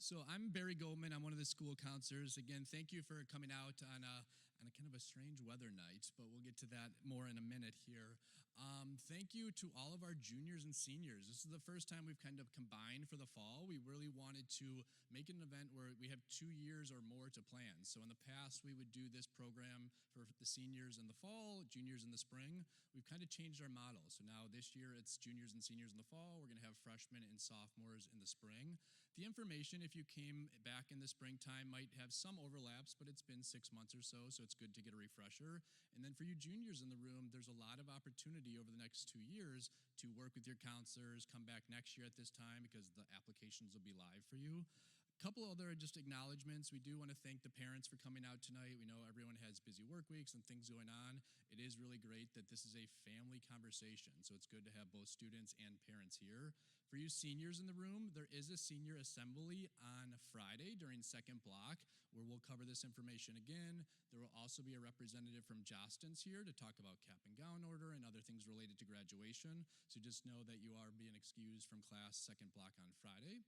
So I'm Barry Goldman. I'm one of the school counselors. Again, thank you for coming out on a kind of a strange weather night, but we'll get to that more in a minute here. Thank you to all of our juniors and seniors. This is the first time we've kind of combined for the fall. We really wanted to make an event where we have 2 years or more to plan. So in the past, we would do this program for the seniors in the fall, juniors in the spring. We've kind of changed our model. So now this year, it's juniors and seniors in the fall. We're going to have freshmen and sophomores in the spring. The information, if you came back in the springtime, might have some overlaps, but it's been 6 months or so it's good to get a refresher. And then for you juniors in the room, there's a lot of opportunity over the next 2 years to work with your counselors, come back next year at this time because the applications will be live for you. Couple other just acknowledgments. We do want to thank the parents for coming out tonight. We know everyone has busy work weeks and things going on. It is really great that this is a family conversation, so it's good to have both students and parents here. For you seniors in the room, there is a senior assembly on Friday during second block where we'll cover this information again. There will also be a representative from Jostens here to talk about cap and gown order and other things related to graduation. So just know that you are being excused from class second block on Friday.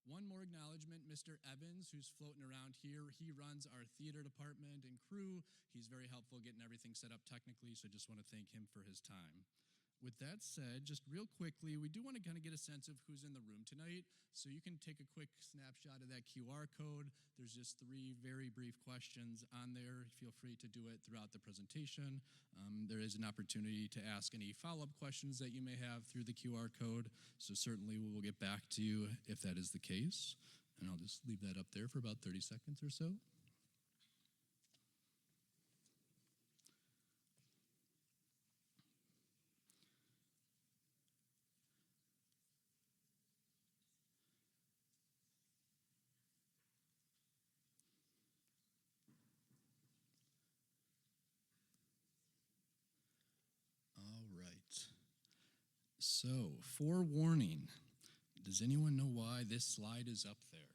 One more acknowledgement, Mr. Evans, who's floating around here. He runs our theater department and crew. He's very helpful getting everything set up technically, so just want to thank him for his time. With that said, just real quickly, we do want to kind of get a sense of who's in the room tonight. So you can take a quick snapshot of that QR code. There's just 3 very brief questions on there. Feel free to do it throughout the presentation. There is an opportunity to ask any follow-up questions that you may have through the QR code. So certainly we will get back to you if that is the case. And I'll just leave that up there for about 30 seconds or so. All right. So, forewarning. Does anyone know why this slide is up there?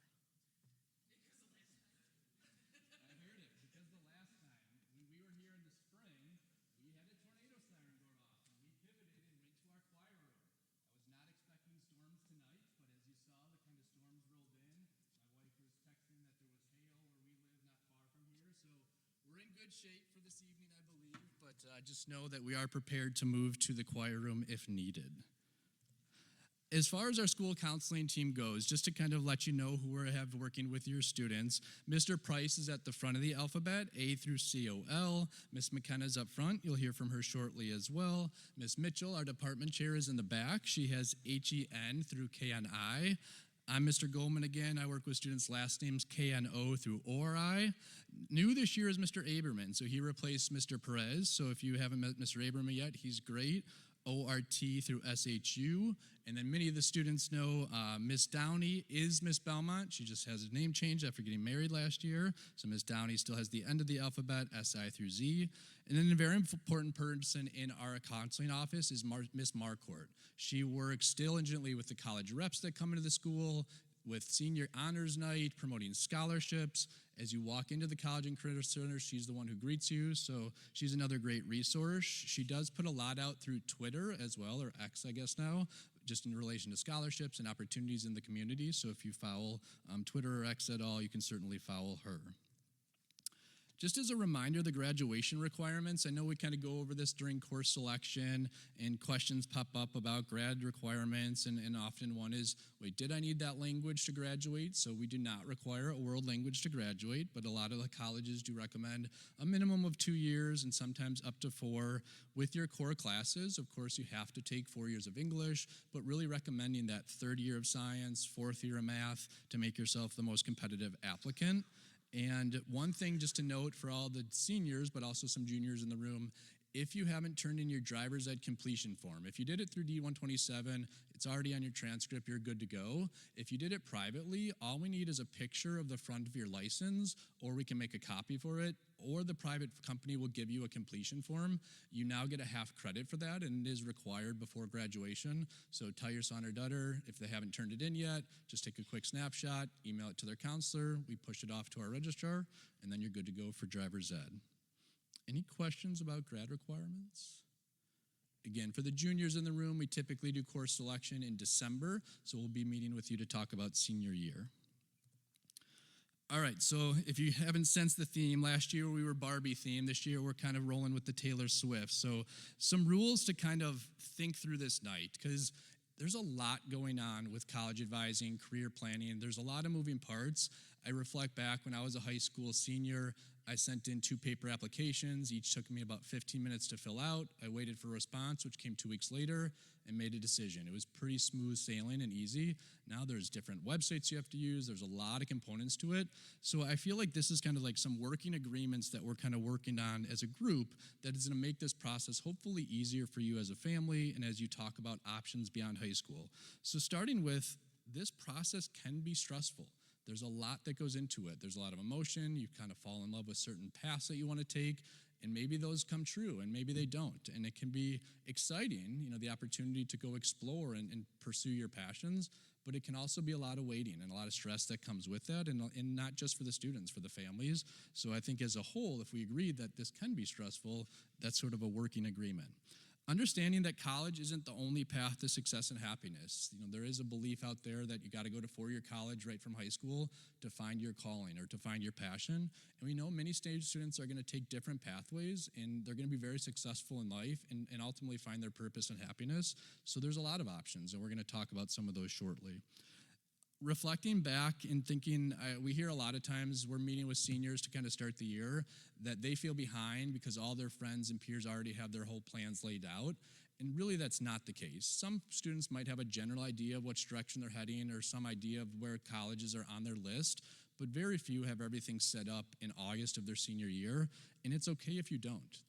I heard it. Because the last time, when we were here in the spring, we had a tornado siren go off, and we pivoted and went to our choir room. I was not expecting storms tonight, but as you saw, the kind of storms rolled in. My wife was texting that there was hail where we live not far from here, so we're in good shape for this evening, I believe, but just know that we are prepared to move to the choir room if needed. As far as our school counseling team goes, just to kind of let you know who we have working with your students, Mr. Price is at the front of the alphabet, A through COL. Miss McKenna is up front. You'll hear from her shortly as well. Miss Mitchell, our department chair, is in the back. She has HEN through KNI. I'm Mr. Goldman again. I work with students' last names KNO through ORI. New this year is Mr. Aberman, so he replaced Mr. Perez. So if you haven't met Mr. Aberman yet, he's great. ORT through SHU. And then many of the students know Miss Downey is Miss Belmont. She just has a name change after getting married last year. So Miss Downey still has the end of the alphabet, SI through Z. And then a very important person in our counseling office is Miss Marcourt. She works diligently with the college reps that come into the school, with senior honors night, promoting scholarships. As you walk into the College and Career Center, she's the one who greets you, so she's another great resource. She does put a lot out through Twitter as well, or X, I guess now, just in relation to scholarships and opportunities in the community. So if you follow Twitter or X at all, you can certainly follow her. Just as a reminder, the graduation requirements, I know we kind of go over this during course selection and questions pop up about grad requirements, and often one is, wait, did I need that language to graduate? So we do not require a world language to graduate, but a lot of the colleges do recommend a minimum of 2 years and sometimes up to 4 with your core classes. Of course, you have to take 4 years of English, but really recommending that 3rd year of science, 4th year of math to make yourself the most competitive applicant. And one thing just to note for all the seniors, but also some juniors in the room, if you haven't turned in your driver's ed completion form, if you did it through D127, it's already on your transcript, you're good to go. If you did it privately, all we need is a picture of the front of your license, or we can make a copy for it, or the private company will give you a completion form. You now get a half credit for that, and it is required before graduation. So tell your son or daughter, if they haven't turned it in yet, just take a quick snapshot, email it to their counselor, we push it off to our registrar, and then you're good to go for driver's ed. Any questions about grad requirements? Again, for the juniors in the room, we typically do course selection in December, so we'll be meeting with you to talk about senior year. All right, so if you haven't sensed the theme, last year we were Barbie themed. This year we're kind of rolling with the Taylor Swift. So some rules to kind of think through this night, because there's a lot going on with college advising, career planning. There's a lot of moving parts. I reflect back when I was a high school senior, I sent in 2 paper applications. Each took me about 15 minutes to fill out. I waited for a response, which came 2 weeks later, and made a decision. It was pretty smooth sailing and easy. Now there's different websites you have to use. There's a lot of components to it. So I feel like this is kind of like some working agreements that we're kind of working on as a group that is going to make this process hopefully easier for you as a family and as you talk about options beyond high school. So starting with, this process can be stressful. There's a lot that goes into it. There's a lot of emotion. You kind of fall in love with certain paths that you want to take, and maybe those come true, and maybe they don't. And it can be exciting, the opportunity to go explore and pursue your passions, but it can also be a lot of waiting and a lot of stress that comes with that, and not just for the students, for the families. So I think as a whole, if we agree that this can be stressful, that's sort of a working agreement. Understanding that college isn't the only path to success and happiness. There is a belief out there that you got to go to 4-year college right from high school to find your calling or to find your passion. And we know many stage students are going to take different pathways, and they're going to be very successful in life and ultimately find their purpose and happiness. So there's a lot of options, and we're going to talk about some of those shortly. Reflecting back and thinking, we hear a lot of times we're meeting with seniors to kind of start the year that they feel behind because all their friends and peers already have their whole plans laid out. And really that's not the case. Some students might have a general idea of which direction they're heading or some idea of where colleges are on their list, but very few have everything set up in August of their senior year. And it's okay if you don't.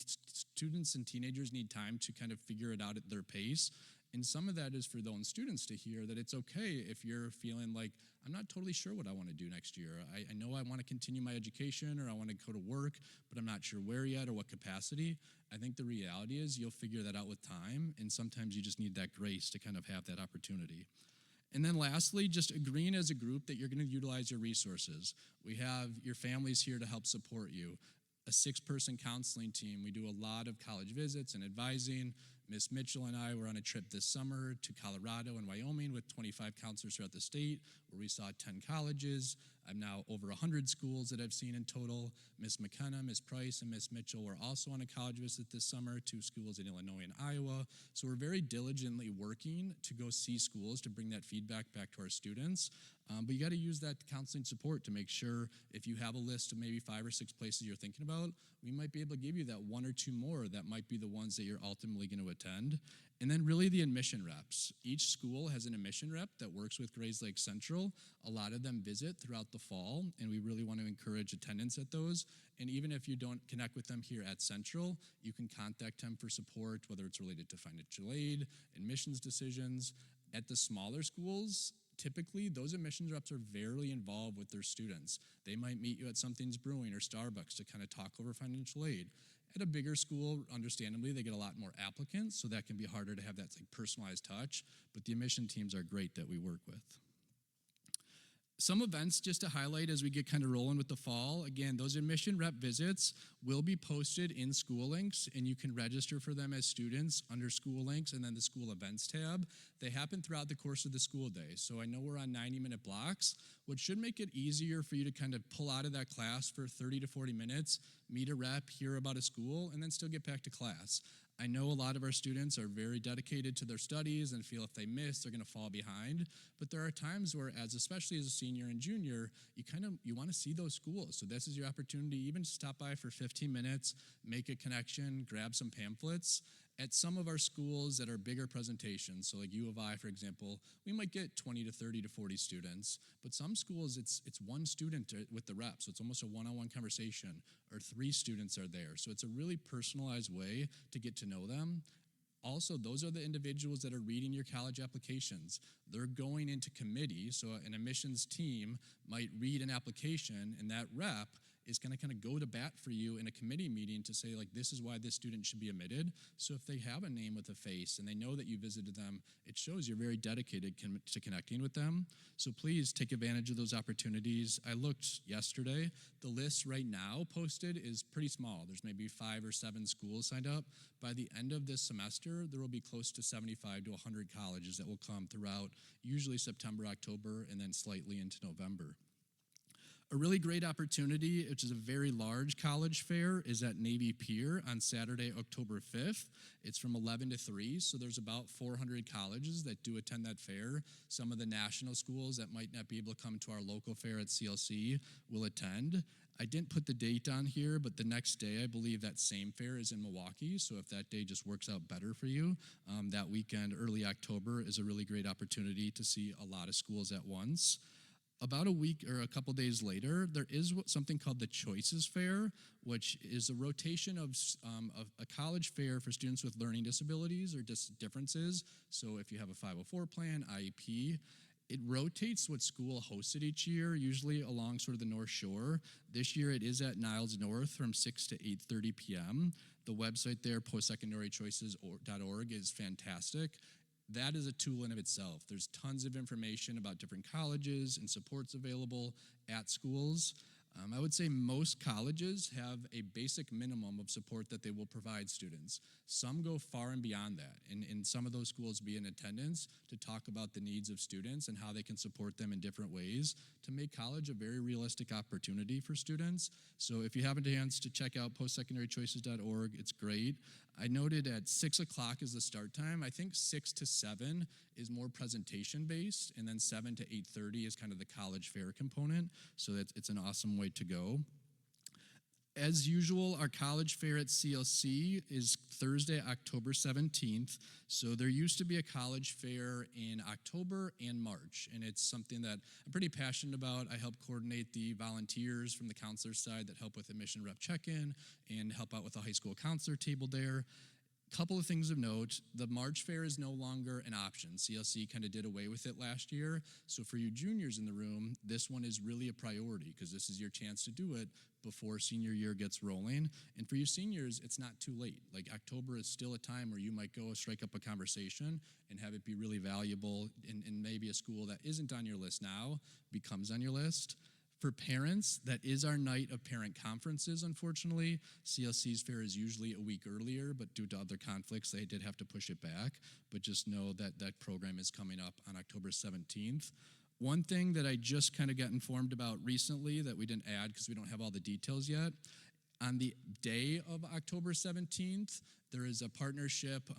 Students and teenagers need time to kind of figure it out at their pace. And some of that is for those students to hear that it's okay if you're feeling like, I'm not totally sure what I want to do next year. I know I want to continue my education or I want to go to work, but I'm not sure where yet or what capacity. I think the reality is you'll figure that out with time, and sometimes you just need that grace to kind of have that opportunity. And then lastly, just agreeing as a group that you're going to utilize your resources. We have your families here to help support you. A 6-person counseling team. We do a lot of college visits and advising. Miss Mitchell and I were on a trip this summer to Colorado and Wyoming with 25 counselors throughout the state, where we saw 10 colleges. I'm now over 100 schools that I've seen in total. Miss McKenna, Miss Price, and Miss Mitchell were also on a college visit this summer, 2 schools in Illinois and Iowa. So we're very diligently working to go see schools to bring that feedback back to our students. But you got to use that counseling support to make sure if you have a list of maybe 5 or 6 places you're thinking about, we might be able to give you that 1 or 2 more that might be the ones that you're ultimately going to attend. And then really the admission reps. Each school has an admission rep that works with Grayslake Central. A lot of them visit throughout the fall, and we really want to encourage attendance at those. And even if you don't connect with them here at Central, you can contact them for support, whether it's related to financial aid, admissions decisions. At the smaller schools, typically, those admissions reps are very involved with their students. They might meet you at Something's Brewing or Starbucks to kind of talk over financial aid. At a bigger school, understandably, they get a lot more applicants, so that can be harder to have that personalized touch, but the admission teams are great that we work with. Some events just to highlight as we get kind of rolling with the fall. Again, those admission rep visits will be posted in School Links, and you can register for them as students under School Links and then the School Events tab. They happen throughout the course of the school day. So I know we're on 90-minute blocks, which should make it easier for you to kind of pull out of that class for 30 to 40 minutes, meet a rep, hear about a school, and then still get back to class. I know a lot of our students are very dedicated to their studies and feel if they miss, they're going to fall behind. But there are times where, especially as a senior and junior, you want to see those schools. So this is your opportunity even to stop by for 15 minutes, make a connection, grab some pamphlets. At some of our schools that are bigger presentations, so like U of I, for example, we might get 20 to 30 to 40 students, but some schools it's one student with the rep, so it's almost a one-on-one conversation, or 3 students are there. So it's a really personalized way to get to know them. Also, those are the individuals that are reading your college applications. They're going into committee, so an admissions team might read an application, and that rep is going to kind of go to bat for you in a committee meeting to say, like, this is why this student should be admitted. So if they have a name with a face and they know that you visited them, it shows you're very dedicated to connecting with them. So please take advantage of those opportunities. I looked yesterday. The list right now posted is pretty small. There's maybe 5 or 7 schools signed up. By the end of this semester, there will be close to 75 to 100 colleges that will come throughout, usually September, October, and then slightly into November. A really great opportunity, which is a very large college fair, is at Navy Pier on Saturday, October 5th. It's from 11 to 3, so there's about 400 colleges that do attend that fair. Some of the national schools that might not be able to come to our local fair at CLC will attend. I didn't put the date on here, but the next day, I believe that same fair is in Milwaukee, so if that day just works out better for you, that weekend, early October, is a really great opportunity to see a lot of schools at once. About a week or a couple days later, there is something called the Choices Fair, which is a rotation of a college fair for students with learning disabilities or differences. So if you have a 504 plan, IEP, it rotates what school hosted each year, usually along sort of the North Shore. This year it is at Niles North from 6 to 8:30 p.m. The website there, postsecondarychoices.org, is fantastic. That is a tool in of itself. There's tons of information about different colleges and supports available at schools. I would say most colleges have a basic minimum of support that they will provide students. Some go far and beyond that, and some of those schools be in attendance to talk about the needs of students and how they can support them in different ways to make college a very realistic opportunity for students. So if you have a chance to check out postsecondarychoices.org, it's great. I noted at 6 o'clock is the start time. I think 6 to 7 is more presentation based, and then 7 to 8:30 is kind of the college fair component. So it's an awesome way to go. As usual, our college fair at CLC is Thursday, October 17th. So there used to be a college fair in October and March, and it's something that I'm pretty passionate about. I help coordinate the volunteers from the counselor side that help with admission rep check-in and help out with the high school counselor table there. Couple of things of note, the March Fair is no longer an option. CLC kind of did away with it last year. So for you juniors in the room, this one is really a priority because this is your chance to do it before senior year gets rolling. And for you seniors, it's not too late. Like October is still a time where you might go strike up a conversation and have it be really valuable, and maybe a school that isn't on your list now becomes on your list. For parents, that is our night of parent conferences, unfortunately. CLC's fair is usually a week earlier, but due to other conflicts, they did have to push it back. But just know that that program is coming up on October 17th. One thing that I just kind of got informed about recently that we didn't add because we don't have all the details yet, on the day of October 17th, there is a partnership.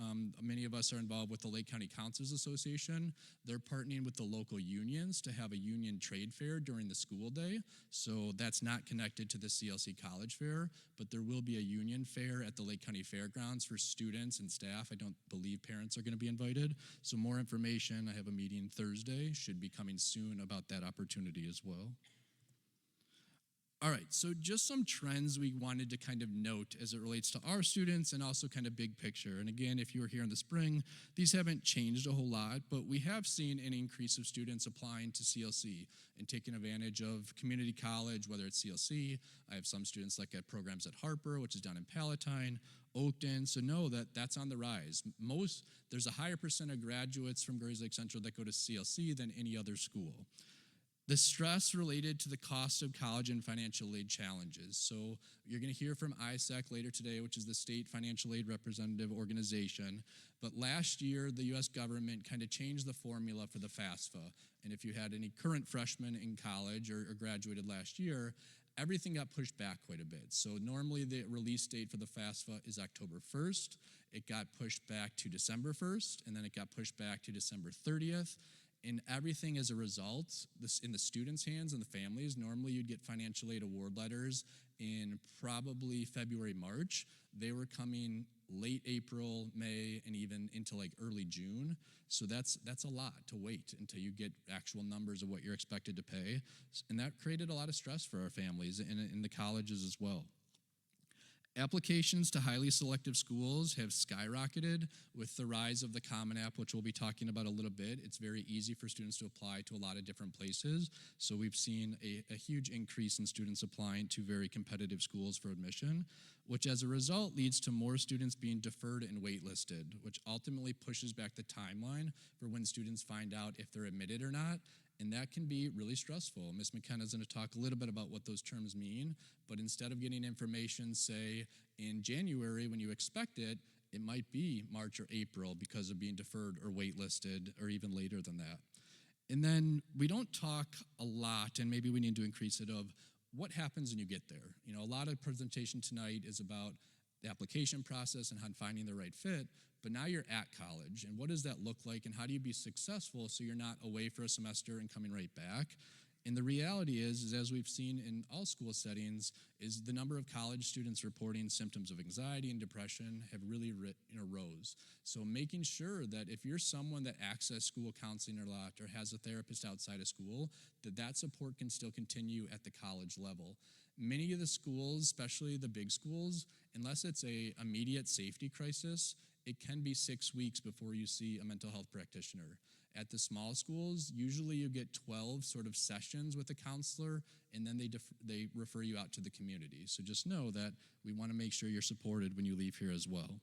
Many of us are involved with the Lake County Counselors Association. They're partnering with the local unions to have a union trade fair during the school day. So that's not connected to the CLC College Fair, but there will be a union fair at the Lake County Fairgrounds for students and staff. I don't believe parents are going to be invited. So more information, I have a meeting Thursday, should be coming soon about that opportunity as well. All right, so just some trends we wanted to kind of note as it relates to our students and also kind of big picture. And again, if you were here in the spring, these haven't changed a whole lot, but we have seen an increase of students applying to CLC and taking advantage of community college, whether it's CLC. I have some students like at programs at Harper, which is down in Palatine, Oakton, so know that that's on the rise. There's a higher percent of graduates from Grays Lake Central that go to CLC than any other school. The stress related to the cost of college and financial aid challenges. So you're going to hear from ISAC later today, which is the state financial aid representative organization. But last year, the U.S. government kind of changed the formula for the FAFSA. And if you had any current freshmen in college or graduated last year, everything got pushed back quite a bit. So normally the release date for the FAFSA is October 1st. It got pushed back to December 1st, and then it got pushed back to December 30th. And everything as a result, this in the students' hands and the families. Normally you'd get financial aid award letters in probably February, March. They were coming late April, May, and even into like early June. So that's a lot to wait until you get actual numbers of what you're expected to pay. And that created a lot of stress for our families and in the colleges as well. Applications to highly selective schools have skyrocketed with the rise of the Common App, which we'll be talking about a little bit. It's very easy for students to apply to a lot of different places. So we've seen a huge increase in students applying to very competitive schools for admission, which as a result leads to more students being deferred and waitlisted, which ultimately pushes back the timeline for when students find out if they're admitted or not. And that can be really stressful. Ms. McKenna is going to talk a little bit about what those terms mean, but instead of getting information, say, in January when you expect it, it might be March or April because of being deferred or waitlisted or even later than that. And then we don't talk a lot, and maybe we need to increase it, of what happens when you get there. You know, a lot of presentation tonight is about the application process and how finding the right fit, but now you're at college, and what does that look like, and how do you be successful so you're not away for a semester and coming right back? And the reality is as we've seen in all school settings, is the number of college students reporting symptoms of anxiety and depression have really rose. So making sure that if you're someone that access school counseling a lot or has a therapist outside of school, that support can still continue at the college level. Many of the schools, especially the big schools, unless it's a immediate safety crisis, it can be 6 weeks before you see a mental health practitioner. At the small schools, usually you get 12 sort of sessions with a counselor, and then they refer you out to the community. So just know that we want to make sure you're supported when you leave here as well.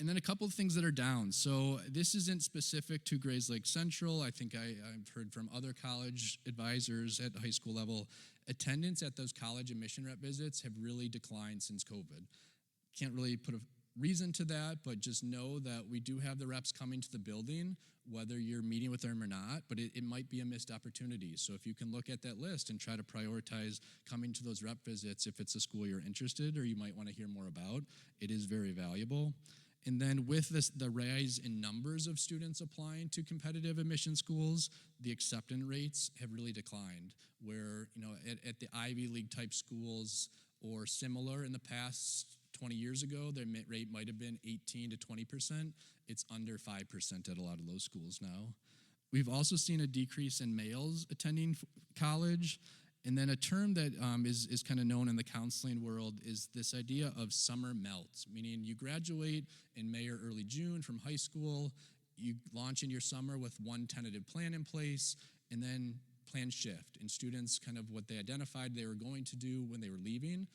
And then a couple of things that are down. So this isn't specific to Grayslake Central. I think I've heard from other college advisors at the high school level. Attendance at those college admission rep visits have really declined since COVID. Can't really put a reason to that, but just know that we do have the reps coming to the building, whether you're meeting with them or not, but it might be a missed opportunity. So if you can look at that list and try to prioritize coming to those rep visits if it's a school you're interested or you might want to hear more about, it is very valuable. And then with the rise in numbers of students applying to competitive admission schools, the acceptance rates have really declined, where at the Ivy League type schools or similar in the past 20 years ago, their rate might have been 18 to 20%. It's under 5% at a lot of those schools now. We've also seen a decrease in males attending college. And then a term that is kind of known in the counseling world is this idea of summer melt, meaning you graduate in May or early June from high school, you launch in your summer with one tentative plan in place, and then plans shift. And students kind of what they identified they were going to do when they were leaving,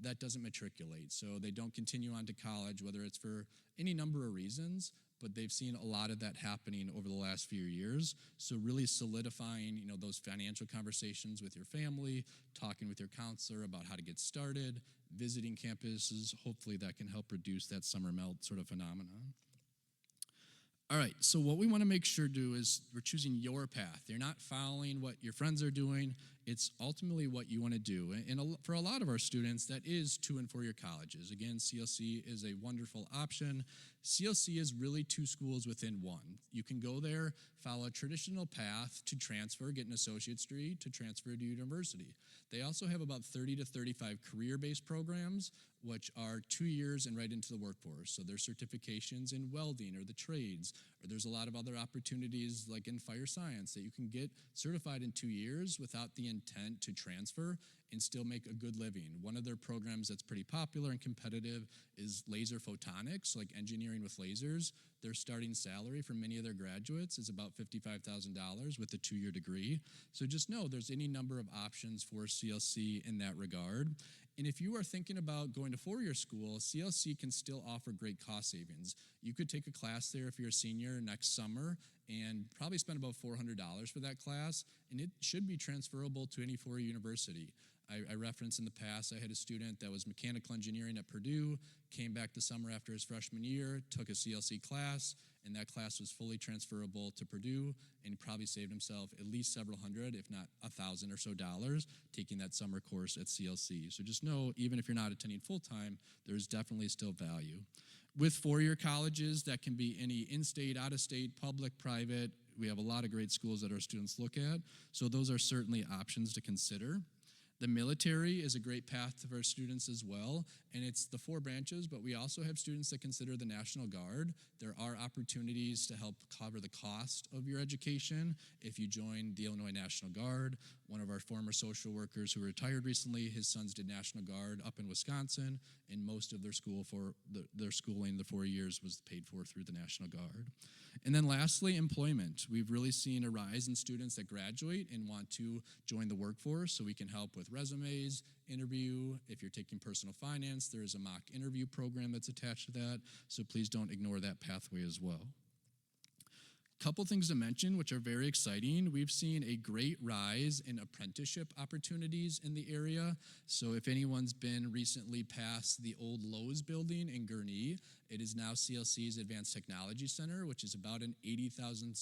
that doesn't matriculate. So they don't continue on to college, whether it's for any number of reasons, but they've seen a lot of that happening over the last few years. So really solidifying, those financial conversations with your family, talking with your counselor about how to get started, visiting campuses, hopefully that can help reduce that summer melt sort of phenomenon. All right, so what we want to make sure to do is we're choosing your path. You're not following what your friends are doing. It's ultimately what you want to do. And for a lot of our students, that is to and for your colleges. Again, CLC is a wonderful option. CLC is really two schools within one. You can go there, follow a traditional path to transfer, get an associate's degree, to transfer to university. They also have about 30 to 35 career-based programs, which are 2 years and right into the workforce. So there's certifications in welding or the trades, or there's a lot of other opportunities like in fire science that you can get certified in 2 years without the intent to transfer and still make a good living. One of their programs that's pretty popular and competitive is laser photonics, like engineering with lasers. Their starting salary for many of their graduates is about $55,000 with a 2-year degree. So just know there's any number of options for CLC in that regard. And if you are thinking about going to four-year school, CLC can still offer great cost savings. You could take a class there if you're a senior next summer and probably spend about $400 for that class, and it should be transferable to any four-year university. I referenced in the past, I had a student that was mechanical engineering at Purdue, came back the summer after his freshman year, took a CLC class, and that class was fully transferable to Purdue, and he probably saved himself at least several hundred, if not $1,000 or so dollars, taking that summer course at CLC. So just know, even if you're not attending full-time, there's definitely still value. With four-year colleges, that can be any in-state, out-of-state, public, private. We have a lot of great schools that our students look at, so those are certainly options to consider. The military is a great path for our students as well, and it's the 4 branches, but we also have students that consider the National Guard. There are opportunities to help cover the cost of your education if you join the Illinois National Guard. One of our former social workers who retired recently, his sons did National Guard up in Wisconsin, and most of their schooling, the 4 years, was paid for through the National Guard. And then lastly, employment. We've really seen a rise in students that graduate and want to join the workforce, so we can help with resumes, interview. If you're taking personal finance, there is a mock interview program that's attached to that, so please don't ignore that pathway as well. Couple things to mention, which are very exciting. We've seen a great rise in apprenticeship opportunities in the area. So if anyone's been recently past the old Lowe's building in Gurnee, it is now CLC's Advanced Technology Center, which is about an 80,000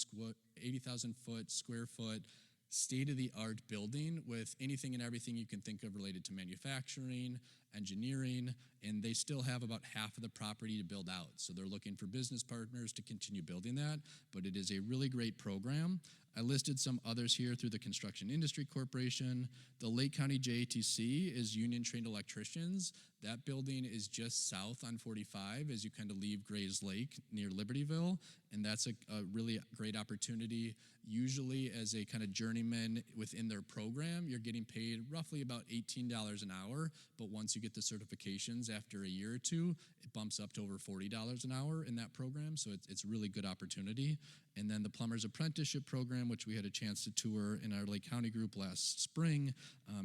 square foot state-of-the-art building with anything and everything you can think of related to manufacturing, engineering, and they still have about half of the property to build out. So they're looking for business partners to continue building that, but it is a really great program. I listed some others here through the Construction Industry Corporation. The Lake County JATC is Union Trained Electricians. That building is just south on 45 as you kind of leave Grays Lake near Libertyville, and that's a really great opportunity. Usually as a kind of journeyman within their program, you're getting paid roughly about $18 an hour, but once you get the certifications after a year or two, it bumps up to over $40 an hour in that program, so it's a really good opportunity. And then the Plumber's Apprenticeship Program, which we had a chance to tour in our Lake County group last spring,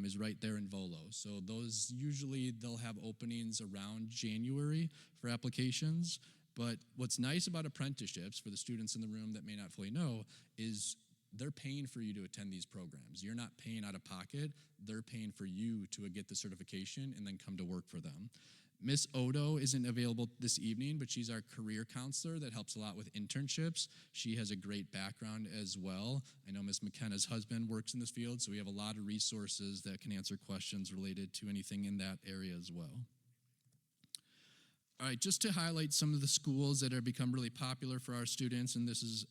is right there in Volo. So those usually they'll have openings around January for applications. But what's nice about apprenticeships, for the students in the room that may not fully know, is they're paying for you to attend these programs. You're not paying out of pocket. They're paying for you to get the certification and then come to work for them. Miss Odo isn't available this evening, but she's our career counselor that helps a lot with internships. She has a great background as well. I know Miss McKenna's husband works in this field, so we have a lot of resources that can answer questions related to anything in that area as well. All right, just to highlight some of the schools that have become really popular for our students, and this is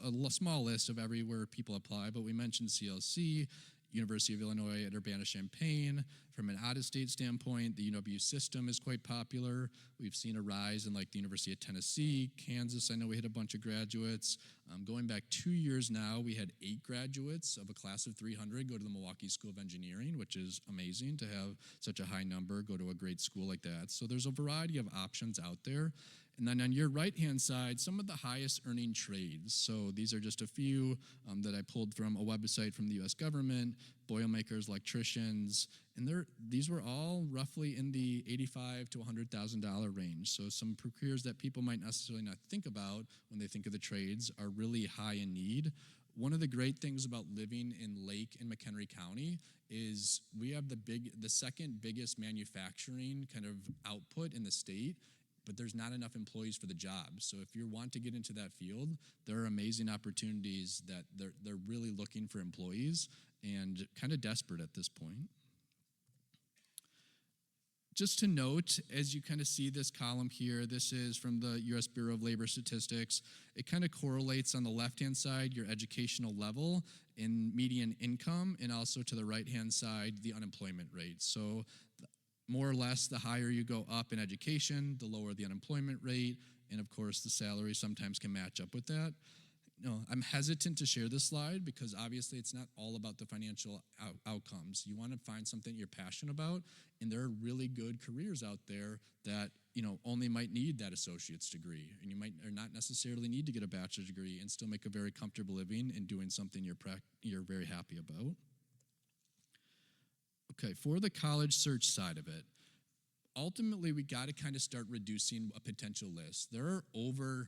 a small list of everywhere people apply, but we mentioned CLC, University of Illinois at Urbana-Champaign. From an out-of-state standpoint, the UW system is quite popular. We've seen a rise in like the University of Tennessee, Kansas. I know we had a bunch of graduates. Going back 2 years now, we had 8 graduates of a class of 300 go to the Milwaukee School of Engineering, which is amazing to have such a high number go to a great school like that. So there's a variety of options out there. And then on your right-hand side, some of the highest earning trades. So these are just a few that I pulled from a website from the U.S. government, boilermakers, electricians, and these were all roughly in the $85,000 to $100,000 range. So some careers that people might necessarily not think about when they think of the trades are really high in need. One of the great things about living in Lake and McHenry County is we have the second biggest manufacturing kind of output in the state, but there's not enough employees for the job. So if you want to get into that field, there are amazing opportunities that they're really looking for employees and kind of desperate at this point. Just to note, as you kind of see this column here, this is from the U.S. Bureau of Labor Statistics. It kind of correlates on the left-hand side your educational level in median income, and also to the right-hand side the unemployment rate. So more or less, the higher you go up in education, the lower the unemployment rate, and of course the salary sometimes can match up with that. No, I'm hesitant to share this slide because obviously it's not all about the financial outcomes. You want to find something you're passionate about, and there are really good careers out there that only might need that associate's degree, and you might or not necessarily need to get a bachelor's degree and still make a very comfortable living in doing something you're very happy about. Okay, for the college search side of it, ultimately we got to kind of start reducing a potential list. There are over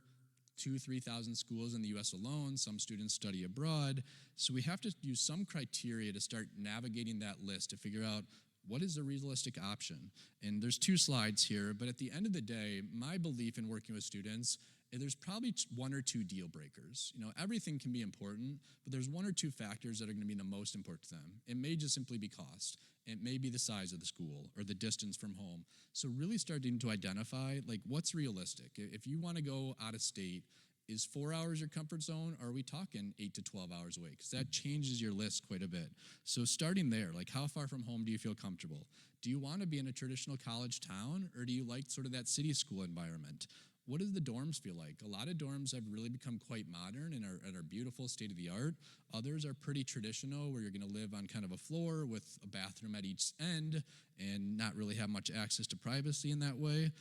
2,000-3,000 schools in the U.S. alone. Some students study abroad. So we have to use some criteria to start navigating that list to figure out what is a realistic option. And there's 2 slides here, but at the end of the day, my belief in working with students, there's probably 1 or 2 deal breakers. Everything can be important, but there's 1 or 2 factors that are going to be the most important to them. It may just simply be cost. It may be the size of the school or the distance from home. So really starting to identify, what's realistic. If you want to go out of state, is 4 hours your comfort zone, or are we talking 8 to 12 hours away? Because that changes your list quite a bit. So starting there, how far from home do you feel comfortable? Do you want to be in a traditional college town, or do you like sort of that city school environment? What do the dorms feel like? A lot of dorms have really become quite modern and are beautiful, state-of-the-art. Others are pretty traditional, where you're going to live on kind of a floor with a bathroom at each end and not really have much access to privacy in that way.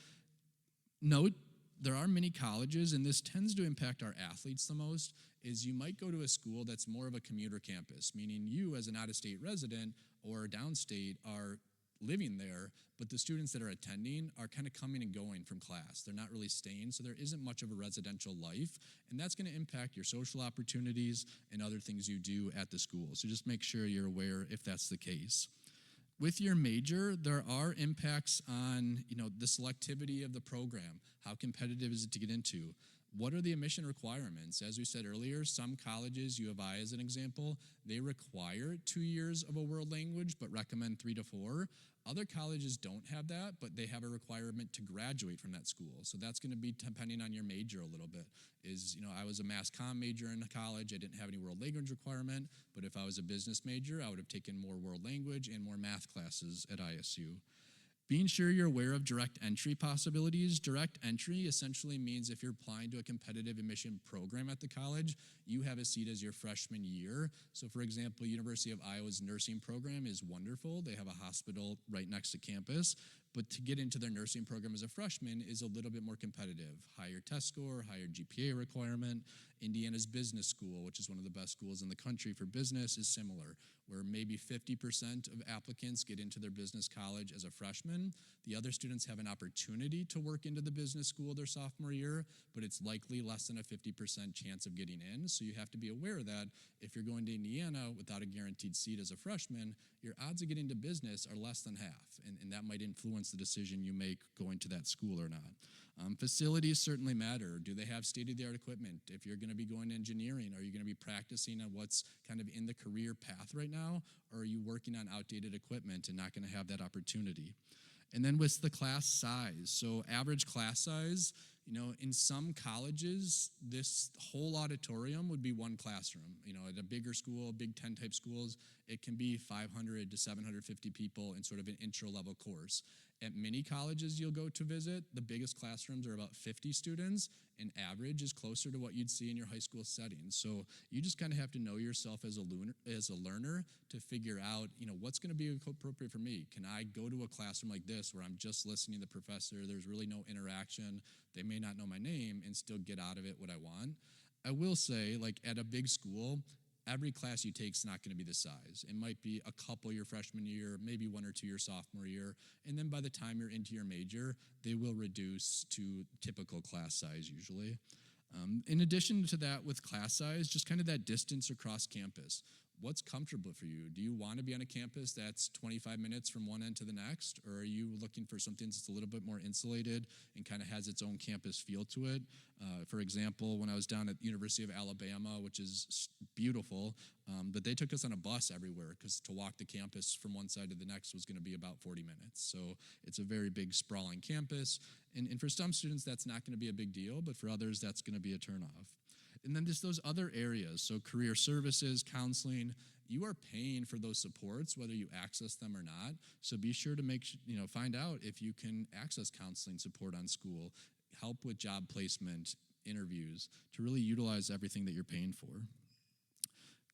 Note, there are many colleges, and this tends to impact our athletes the most, is you might go to a school that's more of a commuter campus, meaning you as an out-of-state resident or downstate are living there, but the students that are attending are kind of coming and going from class. They're not really staying, so there isn't much of a residential life, and that's going to impact your social opportunities and other things you do at the school. So just make sure you're aware if that's the case. With your major, there are impacts on, the selectivity of the program. How competitive is it to get into? What are the admission requirements? As we said earlier, some colleges, U of I as an example, they require 2 years of a world language but recommend 3 to 4. Other colleges don't have that, but they have a requirement to graduate from that school. So that's going to be depending on your major a little bit. I was a mass comm major in college. I didn't have any world language requirement, but if I was a business major, I would have taken more world language and more math classes at ISU. Being sure you're aware of direct entry possibilities. Direct entry essentially means if you're applying to a competitive admission program at the college, you have a seat as your freshman year. So for example, University of Iowa's nursing program is wonderful. They have a hospital right next to campus, but to get into their nursing program as a freshman is a little bit more competitive. Higher test score, higher GPA requirement. Indiana's business school, which is one of the best schools in the country for business, is similar, where maybe 50% of applicants get into their business college as a freshman. The other students have an opportunity to work into the business school their sophomore year, but it's likely less than a 50% chance of getting in. So you have to be aware that if you're going to Indiana without a guaranteed seat as a freshman, your odds of getting to business are less than half, and that might influence the decision you make going to that school or not. Facilities certainly matter. Do they have state-of-the-art equipment? If you're going to be going to engineering, are you going to be practicing on what's kind of in the career path right now, or are you working on outdated equipment and not going to have that opportunity? And then with the class size, so average class size, in some colleges, this whole auditorium would be one classroom. At a bigger school, Big Ten type schools, it can be 500 to 750 people in sort of an intro-level course. At many colleges you'll go to visit, the biggest classrooms are about 50 students, and average is closer to what you'd see in your high school setting. So you just kind of have to know yourself as a learner to figure out, what's going to be appropriate for me. Can I go to a classroom like this where I'm just listening to the professor, there's really no interaction, they may not know my name, and still get out of it what I want? I will say, at a big school, every class you take is not going to be the size. It might be a couple your freshman year, maybe 1 or 2 your sophomore year, and then by the time you're into your major, they will reduce to typical class size usually. In addition to that, with class size, just kind of that distance across campus. What's comfortable for you? Do you want to be on a campus that's 25 minutes from one end to the next, or are you looking for something that's a little bit more insulated and kind of has its own campus feel to it? For example, when I was down at the University of Alabama, which is beautiful, but they took us on a bus everywhere because to walk the campus from one side to the next was going to be about 40 minutes. So it's a very big, sprawling campus. And for some students, that's not going to be a big deal, but for others, that's going to be a turnoff. And then just those other areas, so career services, counseling, you are paying for those supports, whether you access them or not. So be sure to find out if you can access counseling support on school, help with job placement, interviews, to really utilize everything that you're paying for.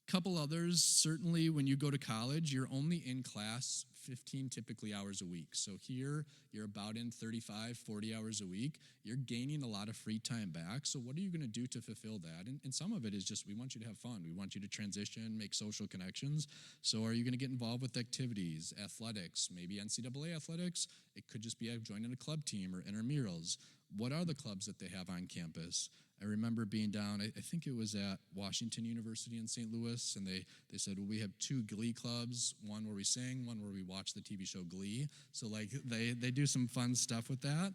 Couple others, certainly when you go to college, you're only in class 15 typically hours a week. So here, you're about in 35, 40 hours a week. You're gaining a lot of free time back. So what are you going to do to fulfill that? And some of it is just, we want you to have fun. We want you to transition, make social connections. So are you going to get involved with activities, athletics, maybe NCAA athletics? It could just be joining a club team or intramurals. What are the clubs that they have on campus? I remember being down, I think it was at Washington University in St. Louis, and they said, well, we have 2 Glee clubs, one where we sing, one where we watch the TV show Glee. So they do some fun stuff with that.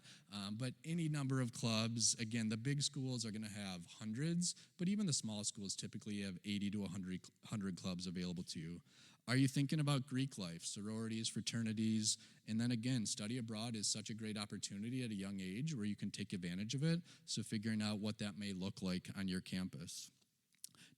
But any number of clubs, again, the big schools are going to have hundreds, but even the small schools typically have 80 to 100 clubs available to you. Are you thinking about Greek life, sororities, fraternities? And then again, study abroad is such a great opportunity at a young age where you can take advantage of it. So figuring out what that may look like on your campus.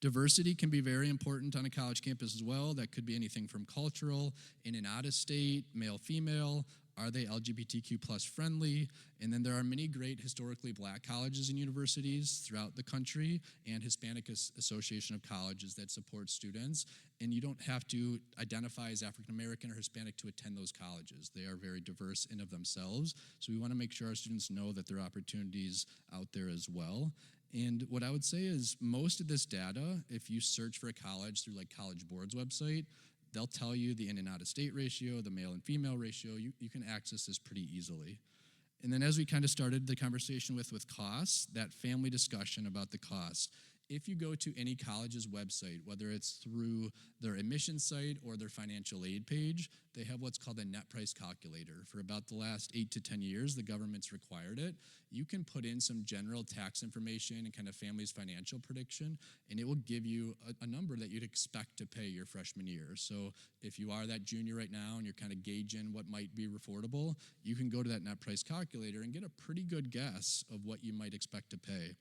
Diversity can be very important on a college campus as well. That could be anything from cultural, in and out of state, male, female. Are they LGBTQ plus friendly? And then there are many great historically black colleges and universities throughout the country and Hispanic Association of Colleges that support students. And you don't have to identify as African American or Hispanic to attend those colleges. They are very diverse in of themselves. So we want to make sure our students know that there are opportunities out there as well. And what I would say is most of this data, if you search for a college through College Board's website, they'll tell you the in and out of state ratio, the male and female ratio. You can access this pretty easily. And then as we kind of started the conversation with costs, that family discussion about the costs. If you go to any college's website, whether it's through their admission site or their financial aid page, they have what's called a net price calculator. For about the last 8 to 10 years, the government's required it. You can put in some general tax information and kind of family's financial prediction, and it will give you a number that you'd expect to pay your freshman year. So if you are that junior right now and you're kind of gauging what might be affordable, you can go to that net price calculator and get a pretty good guess of what you might expect to pay.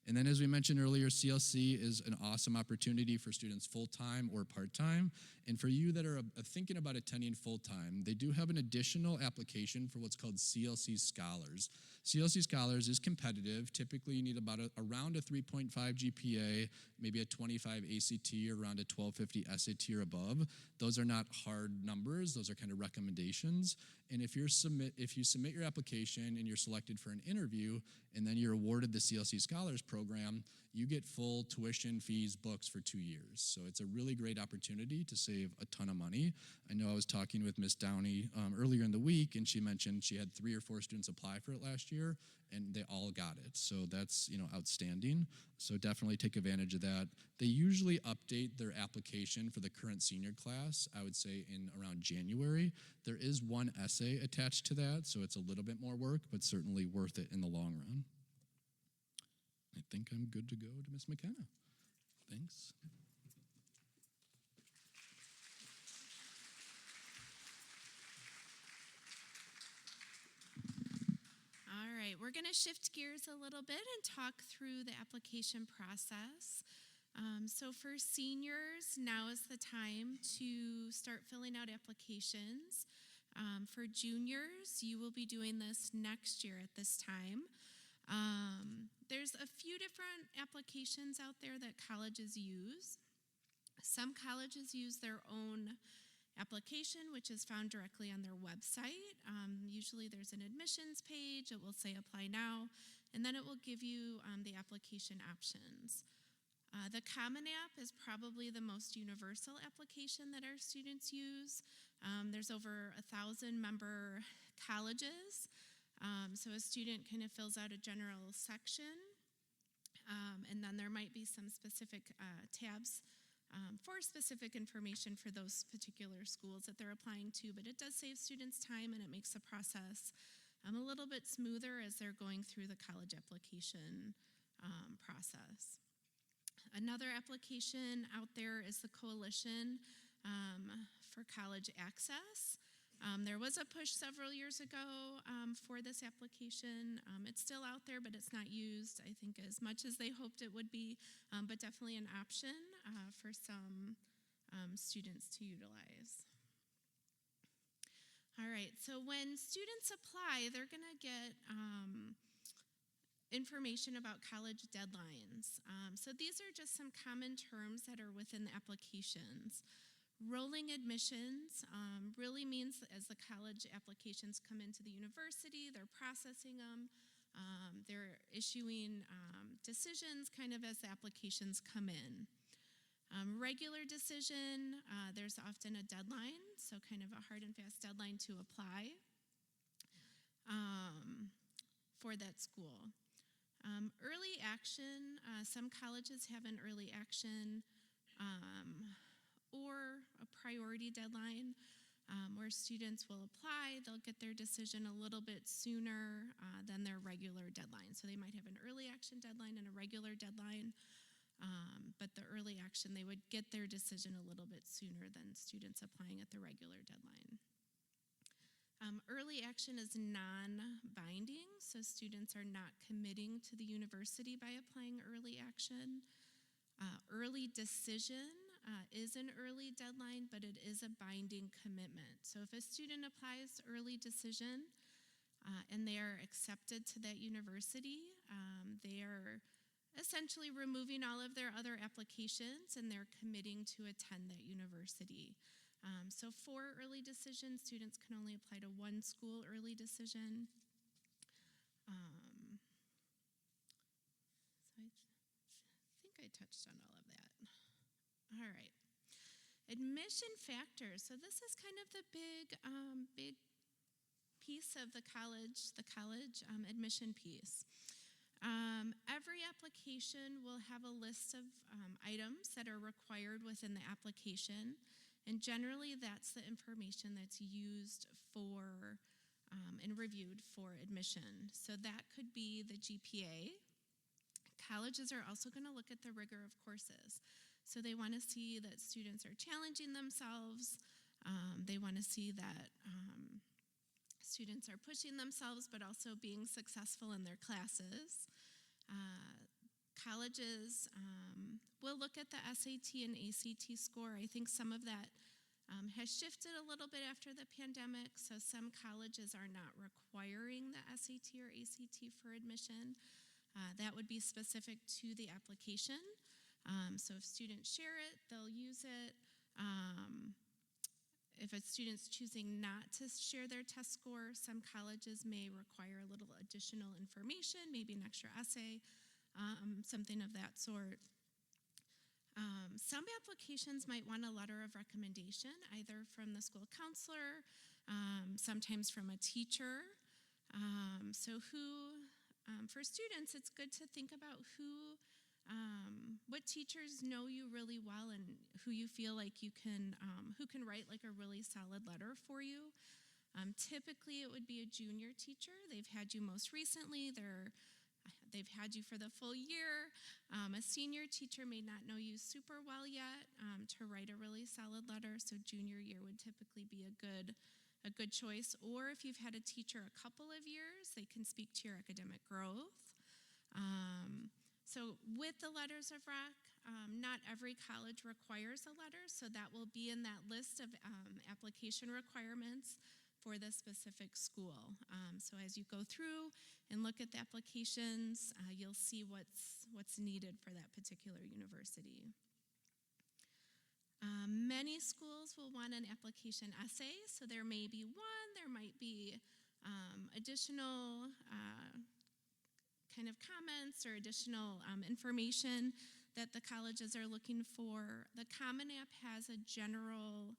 And then as we mentioned earlier, CLC is an awesome opportunity for students full-time or part-time. And for you that are thinking about attending full-time, they do have an additional application for what's called CLC Scholars. CLC Scholars is competitive. Typically, you need about around a 3.5 GPA, maybe a 25 ACT, or around a 1250 SAT or above. Those are not hard numbers. Those are kind of recommendations. And if you submit your application and you're selected for an interview, and then you're awarded the CLC Scholars program, you get full tuition, fees, books for 2 years. So it's a really great opportunity to save a ton of money. I know I was talking with Miss Downey earlier in the week, and she mentioned she had 3 or 4 students apply for it last year, and they all got it. So that's outstanding. So definitely take advantage of that. They usually update their application for the current senior class, I would say in around January. There is one essay attached to that, so it's a little bit more work, but certainly worth it in the long run. I think I'm good to go to Ms. McKenna. Thanks. All right, we're going to shift gears a little bit and talk through the application process. So for seniors, now is the time to start filling out applications. For juniors, you will be doing this next year at this time. There's a few different applications out there that colleges use. Some colleges use their own application, which is found directly on their website. Usually there's an admissions page. It will say apply now, and then it will give you the application options. The Common App is probably the most universal application that our students use. There's over 1,000 member colleges. So a student kind of fills out a general section, and then there might be some specific tabs for specific information for those particular schools that they're applying to, but it does save students time and it makes the process a little bit smoother as they're going through the college application process. Another application out there is the Coalition for College Access. There was a push several years ago for this application. It's still out there, but it's not used, I think, as much as they hoped it would be, but definitely an option for some students to utilize. All right, so when students apply, they're going to get information about college deadlines. So these are just some common terms that are within the applications. Rolling admissions really means as the college applications come into the university, they're processing them, they're issuing decisions kind of as the applications come in. Regular decision, there's often a deadline, so kind of a hard and fast deadline to apply for that school. Early action, some colleges have an early action or a priority deadline where students will apply. They'll get their decision a little bit sooner than their regular deadline. So they might have an early action deadline and a regular deadline, but the early action, they would get their decision a little bit sooner than students applying at the regular deadline. Early action is non-binding, so students are not committing to the university by applying early action. Early decision is an early deadline, but it is a binding commitment. So if a student applies early decision and they are accepted to that university, they are essentially removing all of their other applications and they're committing to attend that university. So for early decision, students can only apply to one school early decision. So I think I touched on all of that. All right. Admission factors. So this is kind of the big piece of the college admission piece. Every application will have a list of items that are required within the application, and generally that's the information that's used for and reviewed for admission. So that could be the GPA. Colleges are also going to look at the rigor of courses. So they want to see that students are challenging themselves. They want to see that students are pushing themselves, but also being successful in their classes. Colleges will look at the SAT and ACT score. I think some of that has shifted a little bit after the pandemic, so some colleges are not requiring the SAT or ACT for admission. That would be specific to the application. So if students share it, they'll use it. If a student's choosing not to share their test score, some colleges may require a little additional information, maybe an extra essay, something of that sort. Some applications might want a letter of recommendation, either from the school counselor, sometimes from a teacher. For students, it's good to think about what teachers know you really well and who you feel like you can, who can write like a really solid letter for you. Typically, it would be a junior teacher. They've had you most recently. They've had you for the full year. A senior teacher may not know you super well yet to write a really solid letter, so junior year would typically be a good choice. Or if you've had a teacher a couple of years, they can speak to your academic growth. So with the letters of rec, not every college requires a letter, so that will be in that list of application requirements for the specific school. So as you go through and look at the applications, you'll see what's needed for that particular university. Many schools will want an application essay, so there may be one, there might be additional kind of comments or additional information that the colleges are looking for. The Common App has a general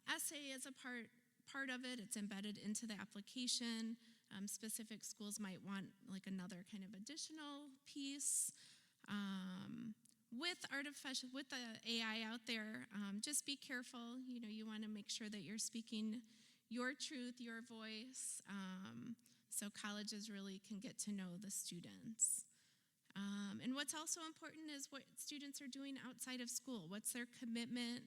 essay as a part of it. It's embedded into the application. Specific schools might want like another kind of additional piece. With the AI out there, just be careful. You want to make sure that you're speaking your truth, your voice, so colleges really can get to know the students. And what's also important is what students are doing outside of school. What's their commitment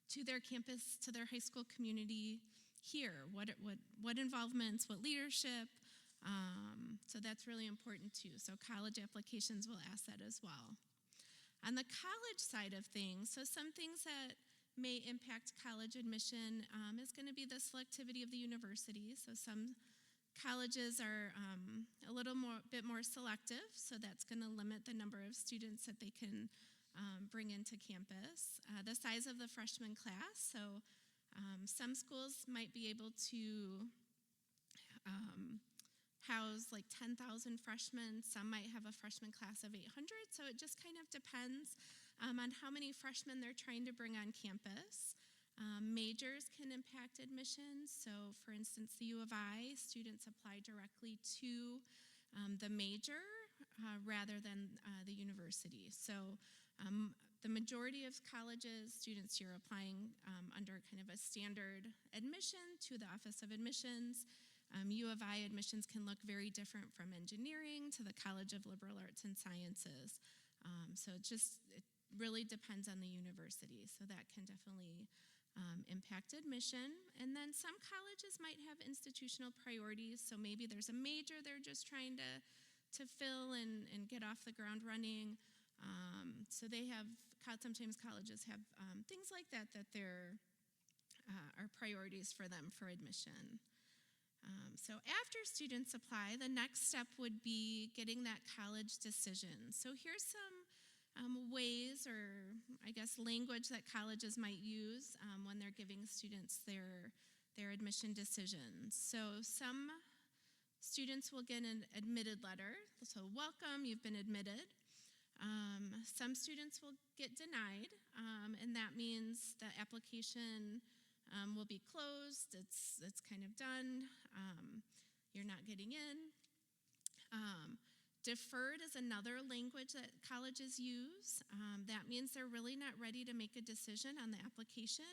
to their campus, to their high school community here? What involvements, what leadership? So that's really important too. So college applications will ask that as well. On the college side of things, so some things that may impact college admission is going to be the selectivity of the university. So some colleges are a bit more selective, so that's going to limit the number of students that they can bring into campus. The size of the freshman class, so some schools might be able to house like 10,000 freshmen. Some might have a freshman class of 800, so it just kind of depends on how many freshmen they're trying to bring on campus. Majors can impact admissions. So for instance, the U of I, students apply directly to the major rather than the university. So the majority of colleges, students, you're applying under kind of a standard admission to the Office of Admissions. U of I admissions can look very different from engineering to the College of Liberal Arts and Sciences. So it really depends on the university. So that can definitely impact admission. And then some colleges might have institutional priorities. So maybe there's a major they're just trying to fill and get off the ground running. So they have, sometimes colleges have things like that are priorities for them for admission. So after students apply, the next step would be getting that college decision. So here's some ways, or I guess language, that colleges might use when they're giving students their admission decisions. So some students will get an admitted letter. So welcome, you've been admitted. Some students will get denied, and that means the application will be closed. It's kind of done. You're not getting in. Deferred is another language that colleges use. That means they're really not ready to make a decision on the application,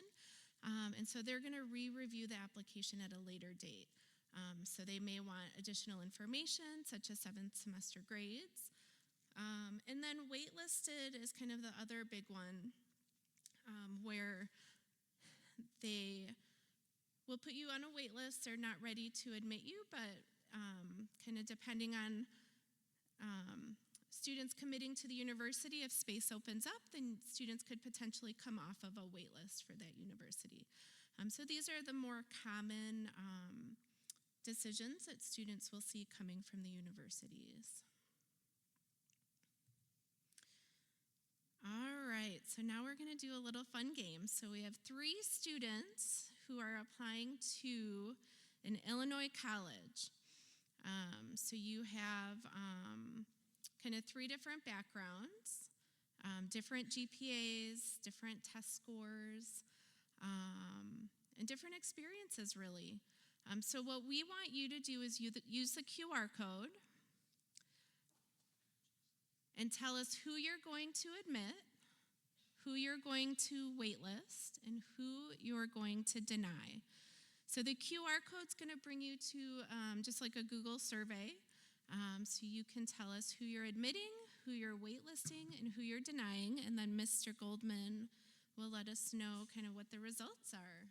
and so they're going to re-review the application at a later date. So they may want additional information, such as 7th semester grades. And then waitlisted is kind of the other big one, where they will put you on a wait list. They're not ready to admit you, but kind of depending on students committing to the university, if space opens up, then students could potentially come off of a wait list for that university. So these are the more common decisions that students will see coming from the universities. All right, so now we're going to do a little fun game. So we have 3 students who are applying to an Illinois college. So you have kind of 3 different backgrounds, different GPAs, different test scores, and different experiences, really. So what we want you to do is use the QR code and tell us who you're going to admit, who you're going to waitlist, and who you're going to deny. So the QR code's going to bring you to just like a Google survey, so you can tell us who you're admitting, who you're waitlisting, and who you're denying, and then Mr. Goldman will let us know kind of what the results are.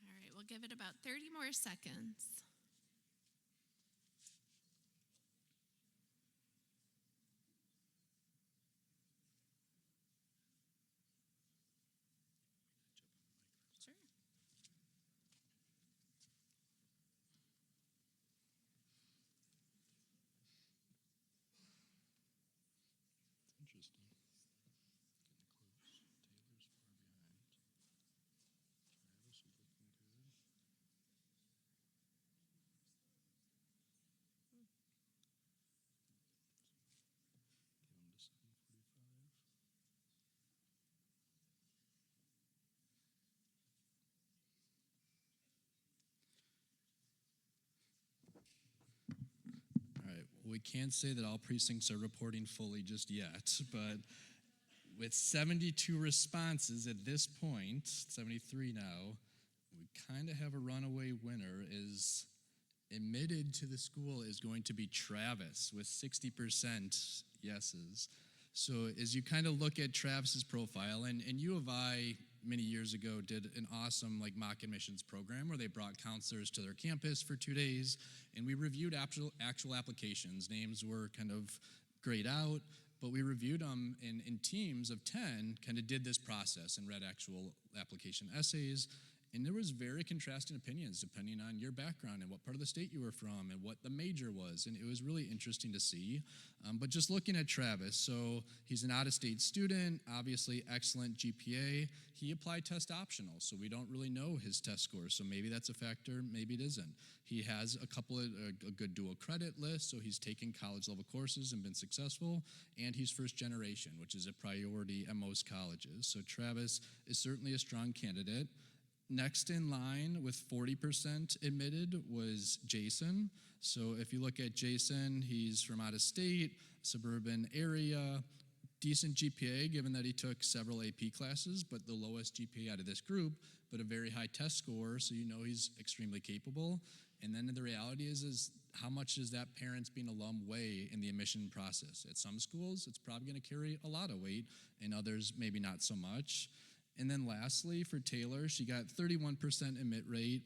All right, we'll give it about 30 more seconds. Sure. Interesting. Getting close. Taylor's far behind. Travis is looking good. Give him to 7:45. All right. Well, we can't say that all precincts are reporting fully just yet, but with 72 responses at this point, 73 now, we kind of have a runaway winner. Is admitted to the school is going to be Travis with 60% yeses. So as you kind of look at Travis's profile, and U of I many years ago did an awesome mock admissions program where they brought counselors to their campus for 2 days, and we reviewed actual applications. Names were kind of grayed out, but we reviewed them in teams of 10, kind of did this process and read actual application essays. And there was very contrasting opinions depending on your background and what part of the state you were from and what the major was. And it was really interesting to see. But just looking at Travis, so he's an out-of-state student, obviously excellent GPA. He applied test optional, so we don't really know his test scores. So maybe that's a factor, maybe it isn't. He has a good dual credit list, so he's taken college-level courses and been successful. And he's first generation, which is a priority at most colleges. So Travis is certainly a strong candidate. Next in line with 40% admitted was Jason. So if you look at Jason, he's from out of state, suburban area, decent GPA, given that he took several AP classes, but the lowest GPA out of this group, but a very high test score, so you know he's extremely capable. And then the reality is how much does that parents being alum weigh in the admission process? At some schools, it's probably going to carry a lot of weight, and others maybe not so much. And then lastly, for Taylor, she got 31% admit rate.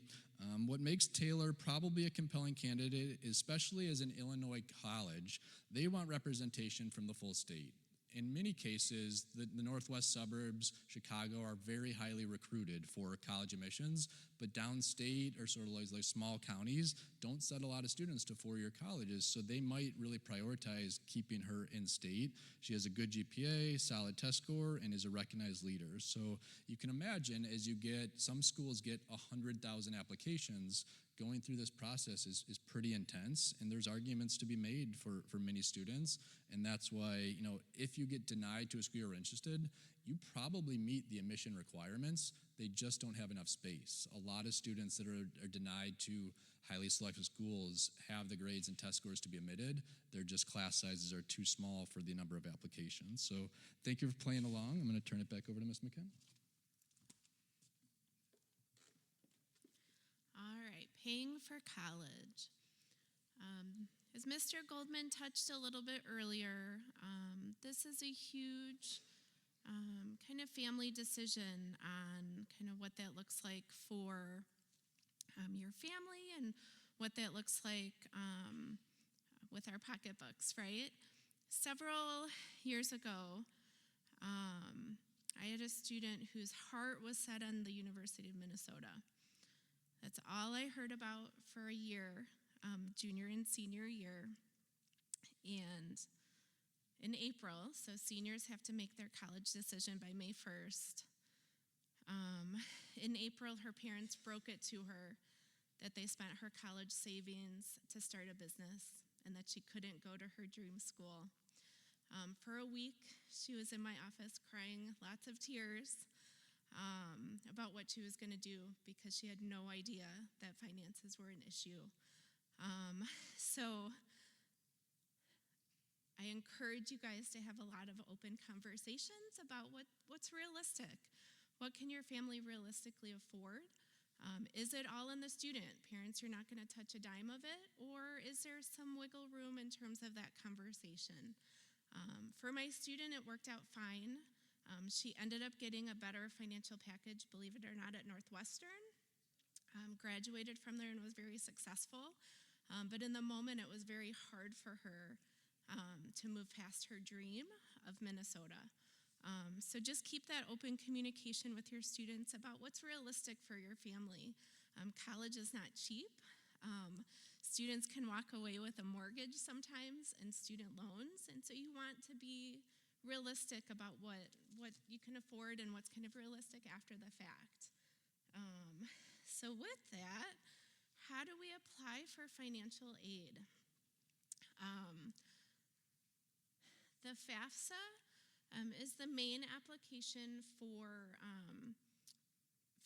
What makes Taylor probably a compelling candidate, especially as an Illinois college, they want representation from the full state. In many cases, the northwest suburbs, Chicago, are very highly recruited for college admissions, but downstate or sort of like small counties don't send a lot of students to four-year colleges, so they might really prioritize keeping her in state. She has a good GPA, solid test score, and is a recognized leader. So you can imagine as you get, some schools get 100,000 applications, going through this process is pretty intense, and there's arguments to be made for many students, and that's why, if you get denied to a school you're interested, you probably meet the admission requirements, they just don't have enough space. A lot of students that are denied to highly selective schools have the grades and test scores to be admitted, they're just class sizes are too small for the number of applications. So thank you for playing along. I'm going to turn it back over to Ms. McKim. All right, paying for college. As Mr. Goldman touched a little bit earlier, this is a huge kind of family decision on kind of what that looks like for your family and what that looks like with our pocketbooks, right? Several years ago, I had a student whose heart was set on the University of Minnesota. That's all I heard about for a year, junior and senior year. And in April, so seniors have to make their college decision by May 1st. In April, her parents broke it to her that they spent her college savings to start a business and that she couldn't go to her dream school. For a week, she was in my office crying lots of tears about what she was going to do because she had no idea that finances were an issue. So I encourage you guys to have a lot of open conversations about what's realistic. What can your family realistically afford? Is it all in the student? Parents, you're not going to touch a dime of it? Or is there some wiggle room in terms of that conversation? For my student, it worked out fine. She ended up getting a better financial package, believe it or not, at Northwestern. Graduated from there and was very successful. But in the moment, it was very hard for her to move past her dream of Minnesota. So just keep that open communication with your students about what's realistic for your family. College is not cheap. Students can walk away with a mortgage sometimes and student loans, and so you want to be realistic about what you can afford and what's kind of realistic after the fact. So with that, how do we apply for financial aid? The FAFSA is the main application for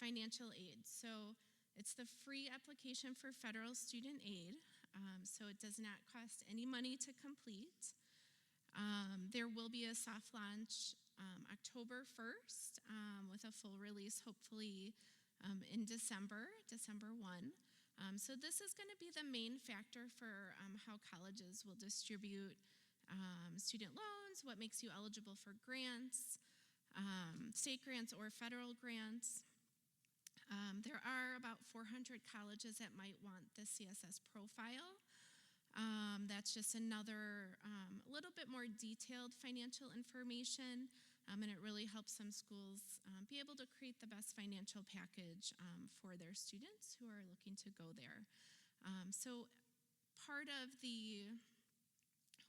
financial aid. So it's the free application for federal student aid, so it does not cost any money to complete. There will be a soft launch October 1st with a full release hopefully in December 1. So this is going to be the main factor for how colleges will distribute student loans, what makes you eligible for grants, state grants or federal grants. There are about 400 colleges that might want the CSS profile. That's just another little bit more detailed financial information, and it really helps some schools be able to create the best financial package for their students who are looking to go there. So part of the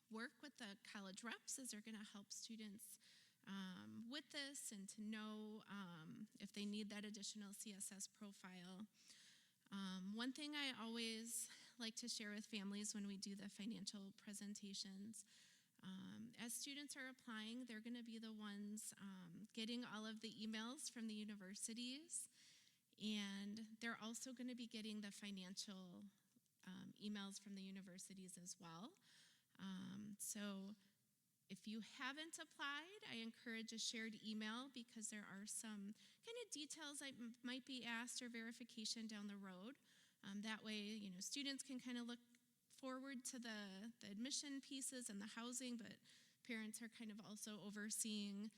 work with the college reps is they're going to help students with this and to know if they need that additional CSS profile. One thing I always like to share with families when we do the financial presentations, as students are applying, they're going to be the ones getting all of the emails from the universities, and they're also going to be getting the financial emails from the universities as well. So If you haven't applied, I encourage a shared email because there are some kind of details that might be asked or verification down the road. That way, students can kind of look forward to the admission pieces and the housing, but parents are kind of also overseeing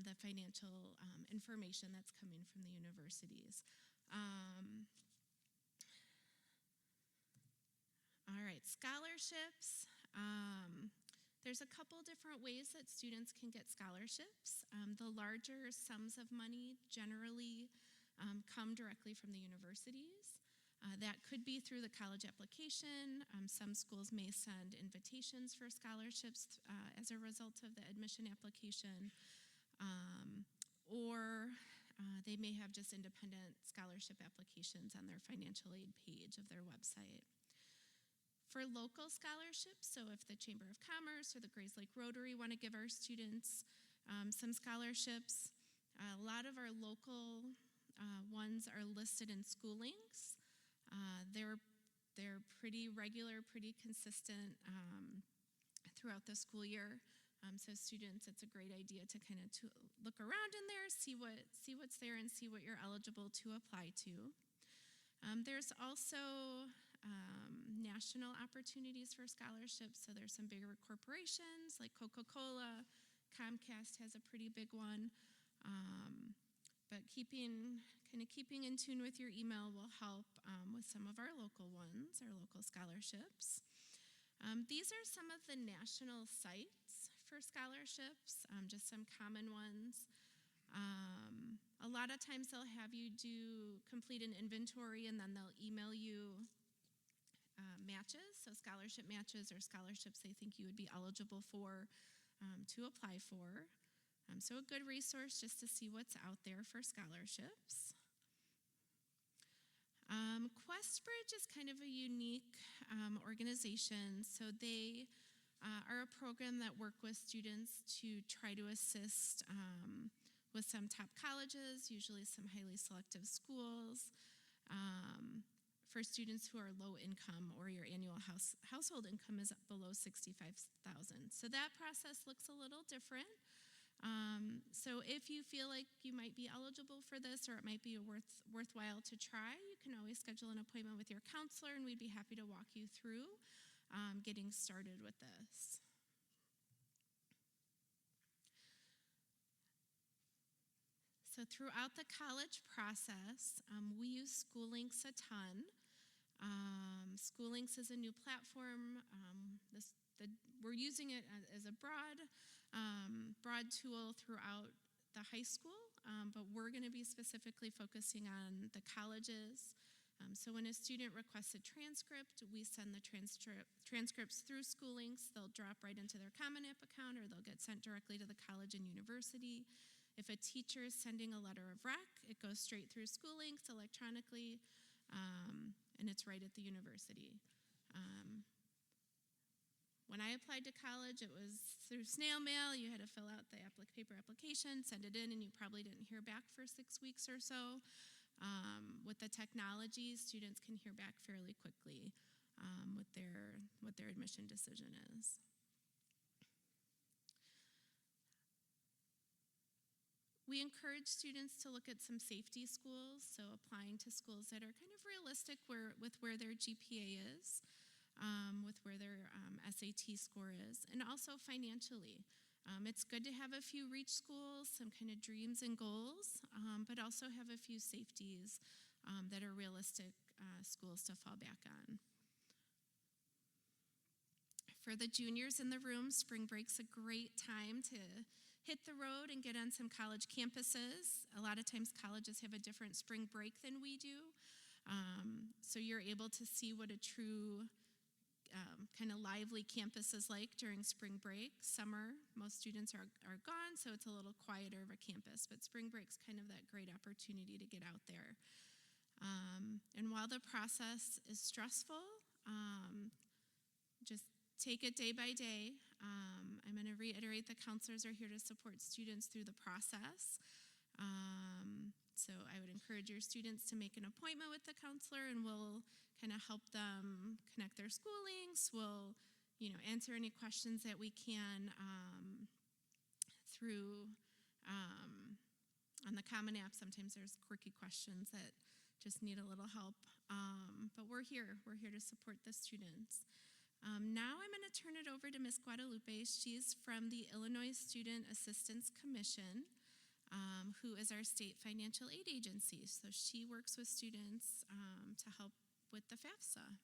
the financial information that's coming from the universities. All right, scholarships. There's a couple different ways that students can get scholarships. The larger sums of money generally come directly from the universities. That could be through the college application. Some schools may send invitations for scholarships as a result of the admission application, or they may have just independent scholarship applications on their financial aid page of their website. For local scholarships, so if the Chamber of Commerce or the Grayslake Rotary want to give our students some scholarships, a lot of our local ones are listed in Schoollinks. They're pretty regular, pretty consistent throughout the school year. So students, it's a great idea to kind of look around in there, see what's there, and see what you're eligible to apply to. There's also national opportunities for scholarships. So there's some bigger corporations like Coca-Cola, Comcast has a pretty big one. But keeping in tune with your email will help with some of our local ones, our local scholarships. These are some of the national sites for scholarships, just some common ones. A lot of times they'll have you complete an inventory and then they'll email you matches, so scholarship matches or scholarships they think you would be eligible for to apply for. So a good resource just to see what's out there for scholarships. QuestBridge is kind of a unique organization. So they are a program that work with students to try to assist with some top colleges, usually some highly selective schools, for students who are low income or your annual household income is below $65,000. So that process looks a little different. So if you feel like you might be eligible for this or it might be worthwhile to try, you can always schedule an appointment with your counselor and we'd be happy to walk you through getting started with this. So throughout the college process, we use Schoollinks a ton. Schoollinks is a new platform. We're using it as a broad tool throughout the high school, but we're going to be specifically focusing on the colleges. So when a student requests a transcript, we send the transcripts through Schoollinks. They'll drop right into their Common App account or they'll get sent directly to the college and university. If a teacher is sending a letter of rec, it goes straight through Schoollinks electronically, and it's right at the university. When I applied to college, it was through snail mail. You had to fill out the paper application, send it in, and you probably didn't hear back for 6 weeks or so. With the technology, students can hear back fairly quickly what their admission decision is. We encourage students to look at some safety schools, so applying to schools that are kind of realistic with where their GPA is, with where their SAT score is, and also financially. It's good to have a few reach schools, some kind of dreams and goals, but also have a few safeties that are realistic schools to fall back on. For the juniors in the room, spring break's a great time to hit the road and get on some college campuses. A lot of times colleges have a different spring break than we do. So you're able to see what a true kind of lively campus is like during spring break. Summer, most students are gone, so it's a little quieter of a campus, but spring break's kind of that great opportunity to get out there. And while the process is stressful, just take it day by day. I'm going to reiterate the counselors are here to support students through the process. So I would encourage your students to make an appointment with the counselor and we'll kind of help them connect their Schoollinks. We'll, answer any questions that we can through on the Common App. Sometimes there's quirky questions that just need a little help, but we're here to support the students. Now I'm going to turn it over to Ms. Guadalupe. She's from the Illinois Student Assistance Commission, who is our state financial aid agency. So she works with students to help with the FAFSA.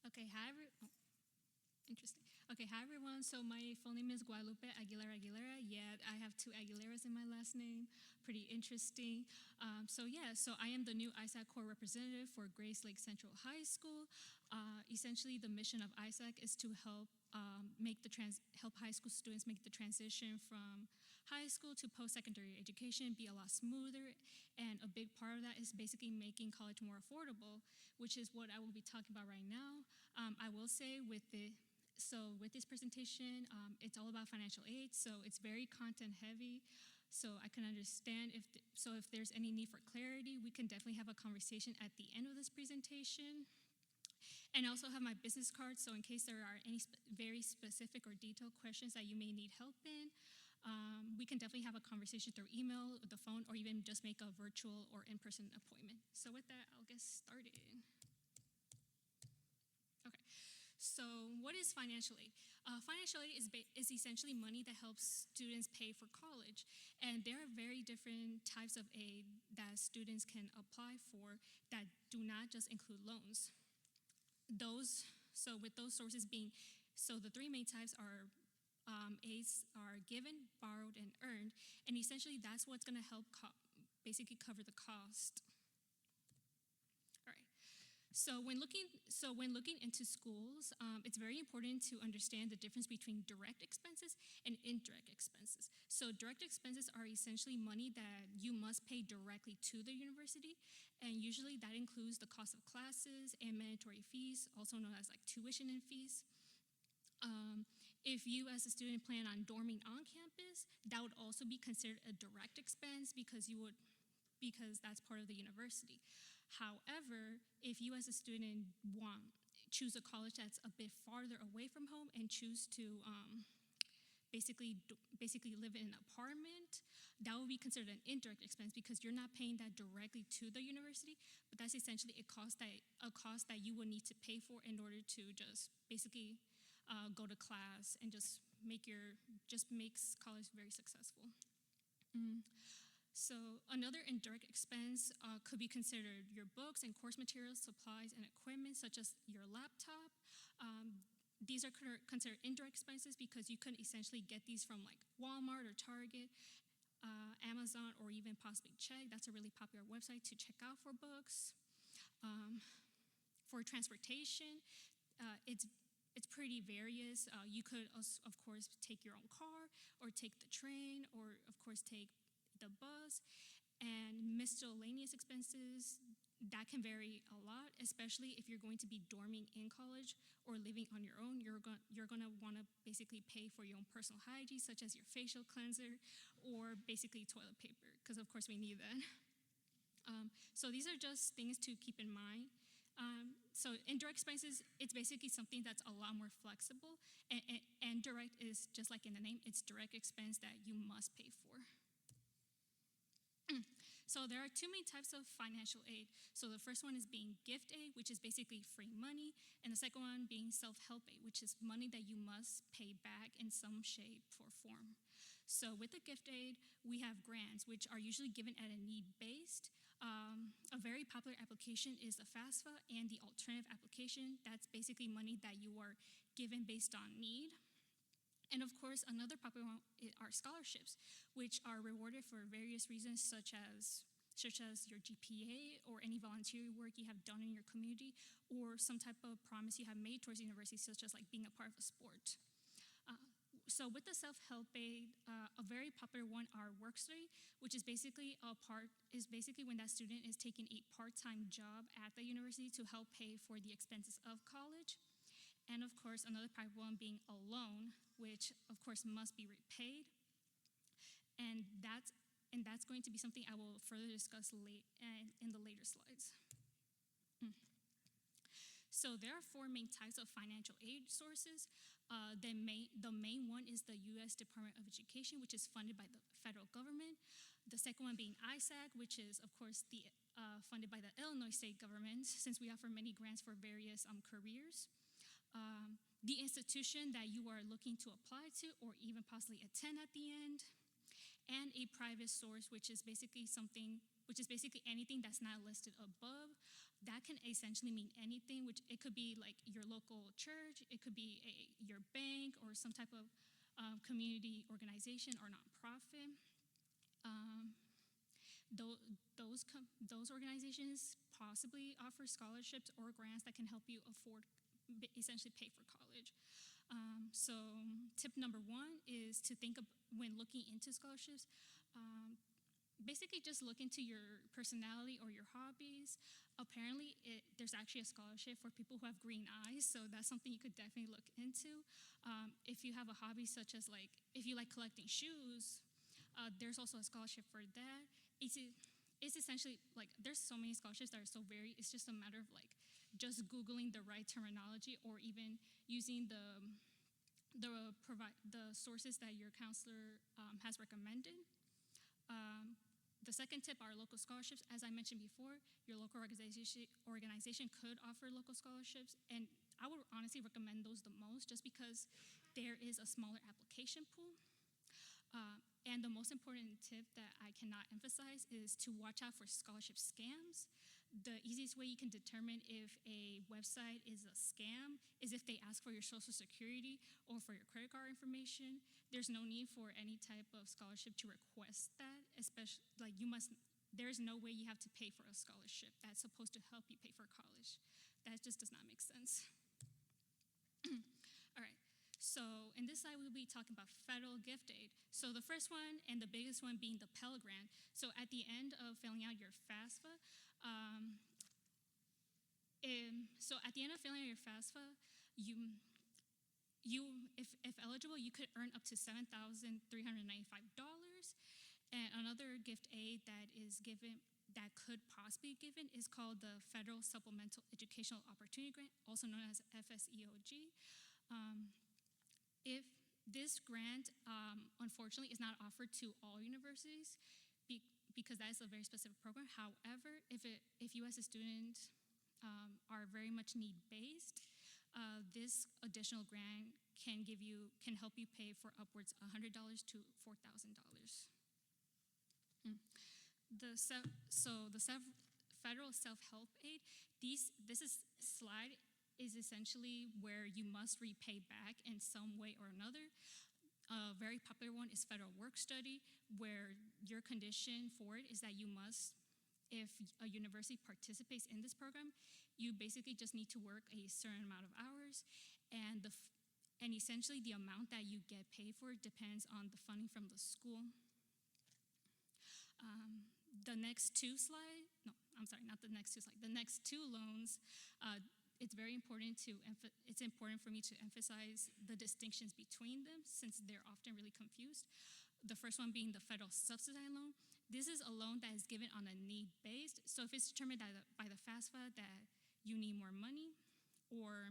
Okay, interesting. Okay, hi everyone. So my full name is Guadalupe Aguilera. Yeah, I have 2 Aguileras in my last name. Pretty interesting. So I am the new ISAC Corps representative for Grace Lake Central High School. Essentially, the mission of ISAC is to help help high school students make the transition from high school to post-secondary education be a lot smoother, and a big part of that is basically making college more affordable, which is what I will be talking about right now. I will say with this presentation, it's all about financial aid, so it's very content heavy. So I can understand if there's any need for clarity, we can definitely have a conversation at the end of this presentation. And I also have my business card, so in case there are any very specific or detailed questions that you may need help in, we can definitely have a conversation through email, the phone, or even just make a virtual or in-person appointment. So with that, I'll get started. Okay, so what is financial aid? Financial aid is essentially money that helps students pay for college. And there are very different types of aid that students can apply for that do not just include loans. With those sources being, the 3 main types are aids are given, borrowed, and earned, and essentially that's what's going to help basically cover the cost. All right. So when looking into schools, it's very important to understand the difference between direct expenses and indirect expenses. So direct expenses are essentially money that you must pay directly to the university, and usually that includes the cost of classes and mandatory fees, also known as like tuition and fees. If you as a student plan on dorming on campus, that would also be considered a direct expense because that's part of the university. However, if you as a student choose a college that's a bit farther away from home and choose to basically live in an apartment, that will be considered an indirect expense because you're not paying that directly to the university, but that's essentially a cost that you would need to pay for in order to just basically go to class and just makes college very successful. So another indirect expense could be considered your books and course materials, supplies, and equipment, such as your laptop. These are considered indirect expenses because you can essentially get these from like Walmart or Target, Amazon, or even possibly Chegg. That's a really popular website to check out for books. For transportation, it's pretty various. You could, of course, take your own car or take the train or, of course, take the bus. And miscellaneous expenses, that can vary a lot, especially if you're going to be dorming in college or living on your own. You're going to want to basically pay for your own personal hygiene, such as your facial cleanser or basically toilet paper, because, of course, we need that. So these are just things to keep in mind. So indirect expenses, it's basically something that's a lot more flexible, and direct is just like in the name, it's direct expense that you must pay for. So there are 2 main types of financial aid. So the first one is being gift aid, which is basically free money, and the second one being self-help aid, which is money that you must pay back in some shape or form. So with the gift aid, we have grants, which are usually given at a need-based. A very popular application is the FAFSA and the alternative application. That's basically money that you are given based on need. And of course, another popular one are scholarships, which are rewarded for various reasons, such as your GPA or any volunteer work you have done in your community, or some type of promise you have made towards the university, such as like being a part of a sport. So with the self-help aid, a very popular one are work study, which is basically when that student is taking a part-time job at the university to help pay for the expenses of college. And of course, another popular one being a loan, which of course must be repaid. And that's going to be something I will further discuss in the later slides. So there are four main types of financial aid sources. The main one is the U.S. Department of Education, which is funded by the federal government. The second one being ISAC, which is, of course, funded by the Illinois state government, since we offer many grants for various careers. The institution that you are looking to apply to or even possibly attend at the end. And a private source, which is basically anything that's not listed above. That can essentially mean anything, which it could be like your local church, it could be your bank or some type of community organization or nonprofit. Those organizations possibly offer scholarships or grants that can help you essentially pay for college. So tip number one is to think of, when looking into scholarships, basically just look into your personality or your hobbies. Apparently, there's actually a scholarship for people who have green eyes, so that's something you could definitely look into. If you have a hobby such as if you like collecting shoes, there's also a scholarship for that. It's essentially there's so many scholarships that are so varied. It's just a matter of just Googling the right terminology or even using the sources that your counselor has recommended. The second tip are local scholarships. As I mentioned before, your local organization could offer local scholarships, and I would honestly recommend those the most just because there is a smaller application pool. And the most important tip that I cannot emphasize is to watch out for scholarship scams. The easiest way you can determine if a website is a scam is if they ask for your social security or for your credit card information. There's no need for any type of scholarship to request that, especially there's no way you have to pay for a scholarship that's supposed to help you pay for college. That just does not make sense. All right. So in this slide, we'll be talking about federal gift aid. So the first one and the biggest one being the Pell Grant. So at the end of filling out your FAFSA, if eligible, you could earn up to $7,395. And another gift aid that could possibly be given is called the Federal Supplemental Educational Opportunity Grant, also known as FSEOG. If this grant, unfortunately, is not offered to all universities because that is a very specific program. However, if you as a student are very much need-based, this additional grant can help you pay for upwards $100 to $4,000. The federal self-help aid. This slide is essentially where you must repay back in some way or another. A very popular one is federal work study, where your condition for it is that you must, if a university participates in this program, you basically just need to work a certain amount of hours, and essentially the amount that you get paid for depends on the funding from the school. The next two loans, it's important for me to emphasize the distinctions between them since they're often really confused. The first one being the federal subsidized loan. This is a loan that is given on a need-based. So if it's determined by the FAFSA that you need more money or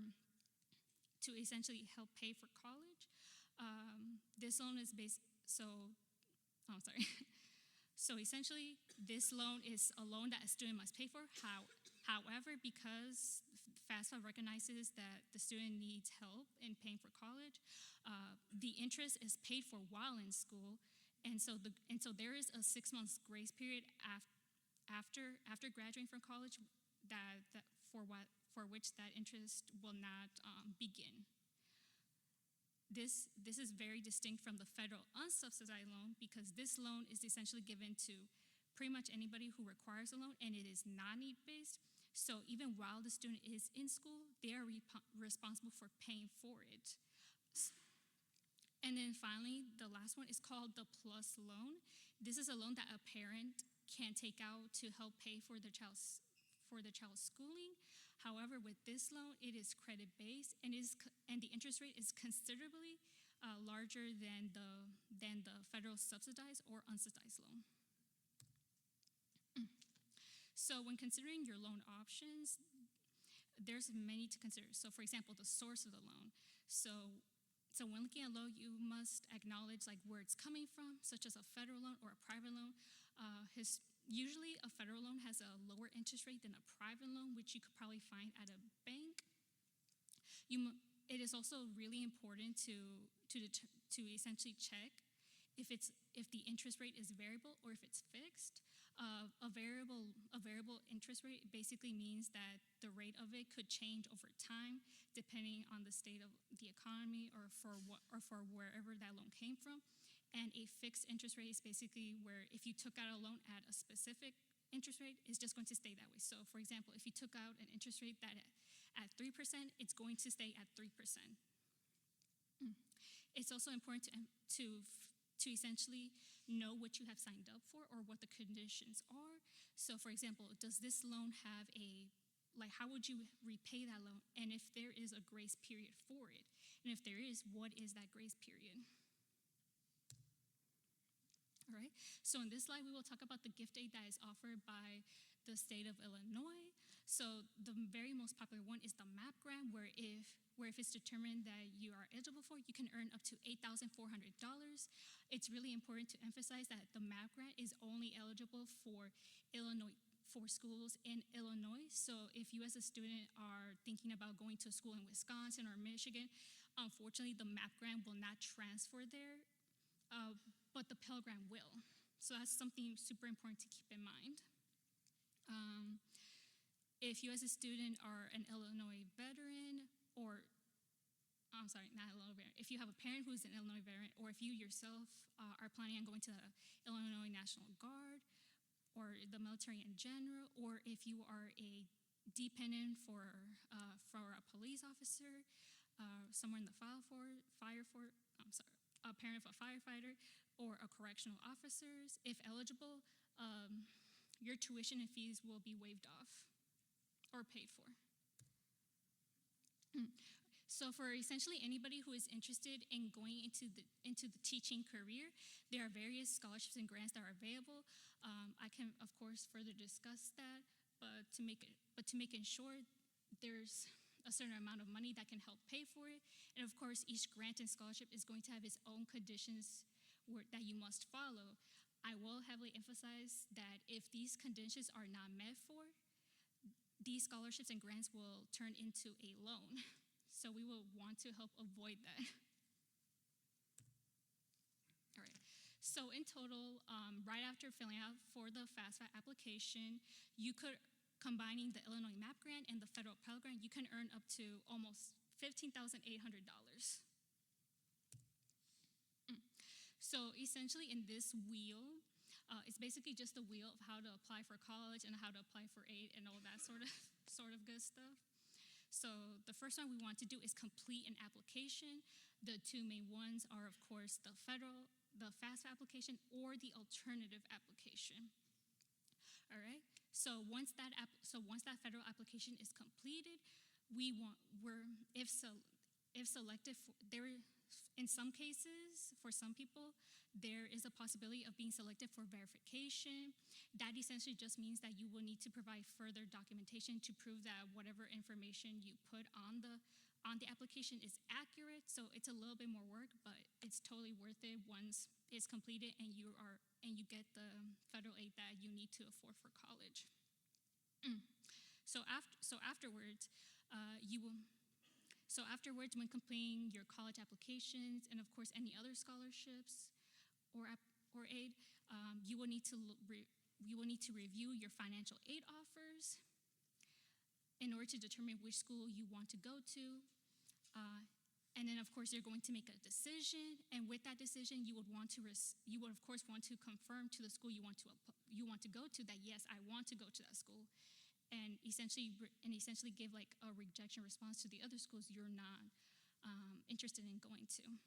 to essentially help pay for college, this loan is So essentially, this loan is a loan that a student must pay for. However, because FAFSA recognizes that the student needs help in paying for college, the interest is paid for while in school, and so there is a 6 months grace period after graduating from college for which that interest will not begin. This is very distinct from the federal unsubsidized loan because this loan is essentially given to pretty much anybody who requires a loan, and it is not need-based. So even while the student is in school, they are responsible for paying for it. And then finally, the last one is called the PLUS loan. This is a loan that a parent can take out to help pay for their child's schooling. However, with this loan, it is credit-based and the interest rate is considerably larger than the federal subsidized or unsubsidized loan. So when considering your loan options, there's many to consider. So for example, the source of the loan. So when looking at loan, you must acknowledge like where it's coming from, such as a federal loan or a private loan. Usually a federal loan has a lower interest rate than a private loan, which you could probably find at a bank. It is also really important to essentially check if the interest rate is variable or if it's fixed. A variable interest rate basically means that the rate of it could change over time depending on the state of the economy or for wherever that loan came from. And a fixed interest rate is basically where if you took out a loan at a specific interest rate, it's just going to stay that way. So for example, if you took out an interest rate that at 3%, it's going to stay at 3%. It's also important to essentially know what you have signed up for or what the conditions are. So for example, does this loan have how would you repay that loan? And if there is a grace period for it? And if there is, what is that grace period? All right, so in this slide, we will talk about the gift aid that is offered by the state of Illinois. So the very most popular one is the MAP grant, where if it's determined that you are eligible for, you can earn up to $8,400. It's really important to emphasize that the MAP grant is only eligible for schools in Illinois. So if you as a student are thinking about going to school in Wisconsin or Michigan, unfortunately the MAP grant will not transfer there. But the Pell Grant will. So that's something super important to keep in mind. If you as a student are an Illinois veteran, if you have a parent who's an Illinois veteran, or if you yourself are planning on going to the Illinois National Guard, or the military in general, or if you are a dependent for a police officer, somewhere in the a parent of a firefighter, or a correctional officers, if eligible, your tuition and fees will be waived off or paid for. So for essentially anybody who is interested in going into the teaching career, there are various scholarships and grants that are available. I can of course further discuss that, but to make sure there's a certain amount of money that can help pay for it. And of course, each grant and scholarship is going to have its own conditions that you must follow. I will heavily emphasize that if these conditions are not met for, these scholarships and grants will turn into a loan. So we will want to help avoid that. All right. So in total, right after filling out for the FAFSA application, you could, combining the Illinois MAP grant and the federal Pell Grant, you can earn up to almost $15,800. So essentially in this wheel, it's basically just a wheel of how to apply for college and how to apply for aid and all that sort of good stuff. So the first one we want to do is complete an application. The two main ones are, of course, the FAFSA application or the alternative application. All right. So once that federal application is completed, if selected, in some cases, for some people, there is a possibility of being selected for verification. That essentially just means that you will need to provide further documentation to prove that whatever information you put on the application is accurate. So it's a little bit more work, but it's totally worth it once it's completed and you get the federal aid that you need to afford for college. So afterwards, when completing your college applications and of course any other scholarships or aid, you will need to review your financial aid offers in order to determine which school you want to go to. And then of course you're going to make a decision, and with that decision you would of course want to confirm to the school you want to go to that yes, I want to go to that school, and essentially give like a rejection response to the other schools you're not interested in going to.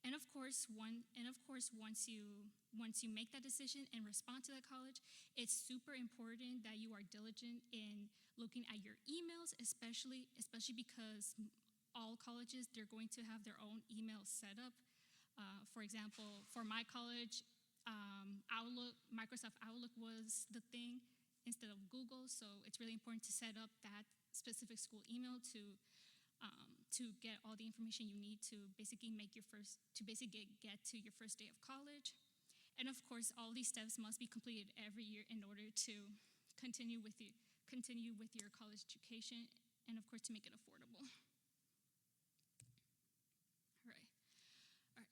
And of course, once you make that decision and respond to that college, it's super important that you are diligent in looking at your emails, especially because all colleges, they're going to have their own email setup. For example, for my college, Microsoft Outlook was the thing instead of Google, so it's really important to set up that specific school email to get all the information you need to basically get to your first day of college. And of course, all these steps must be completed every year in order to continue with your college education, and of course to make it affordable. All right.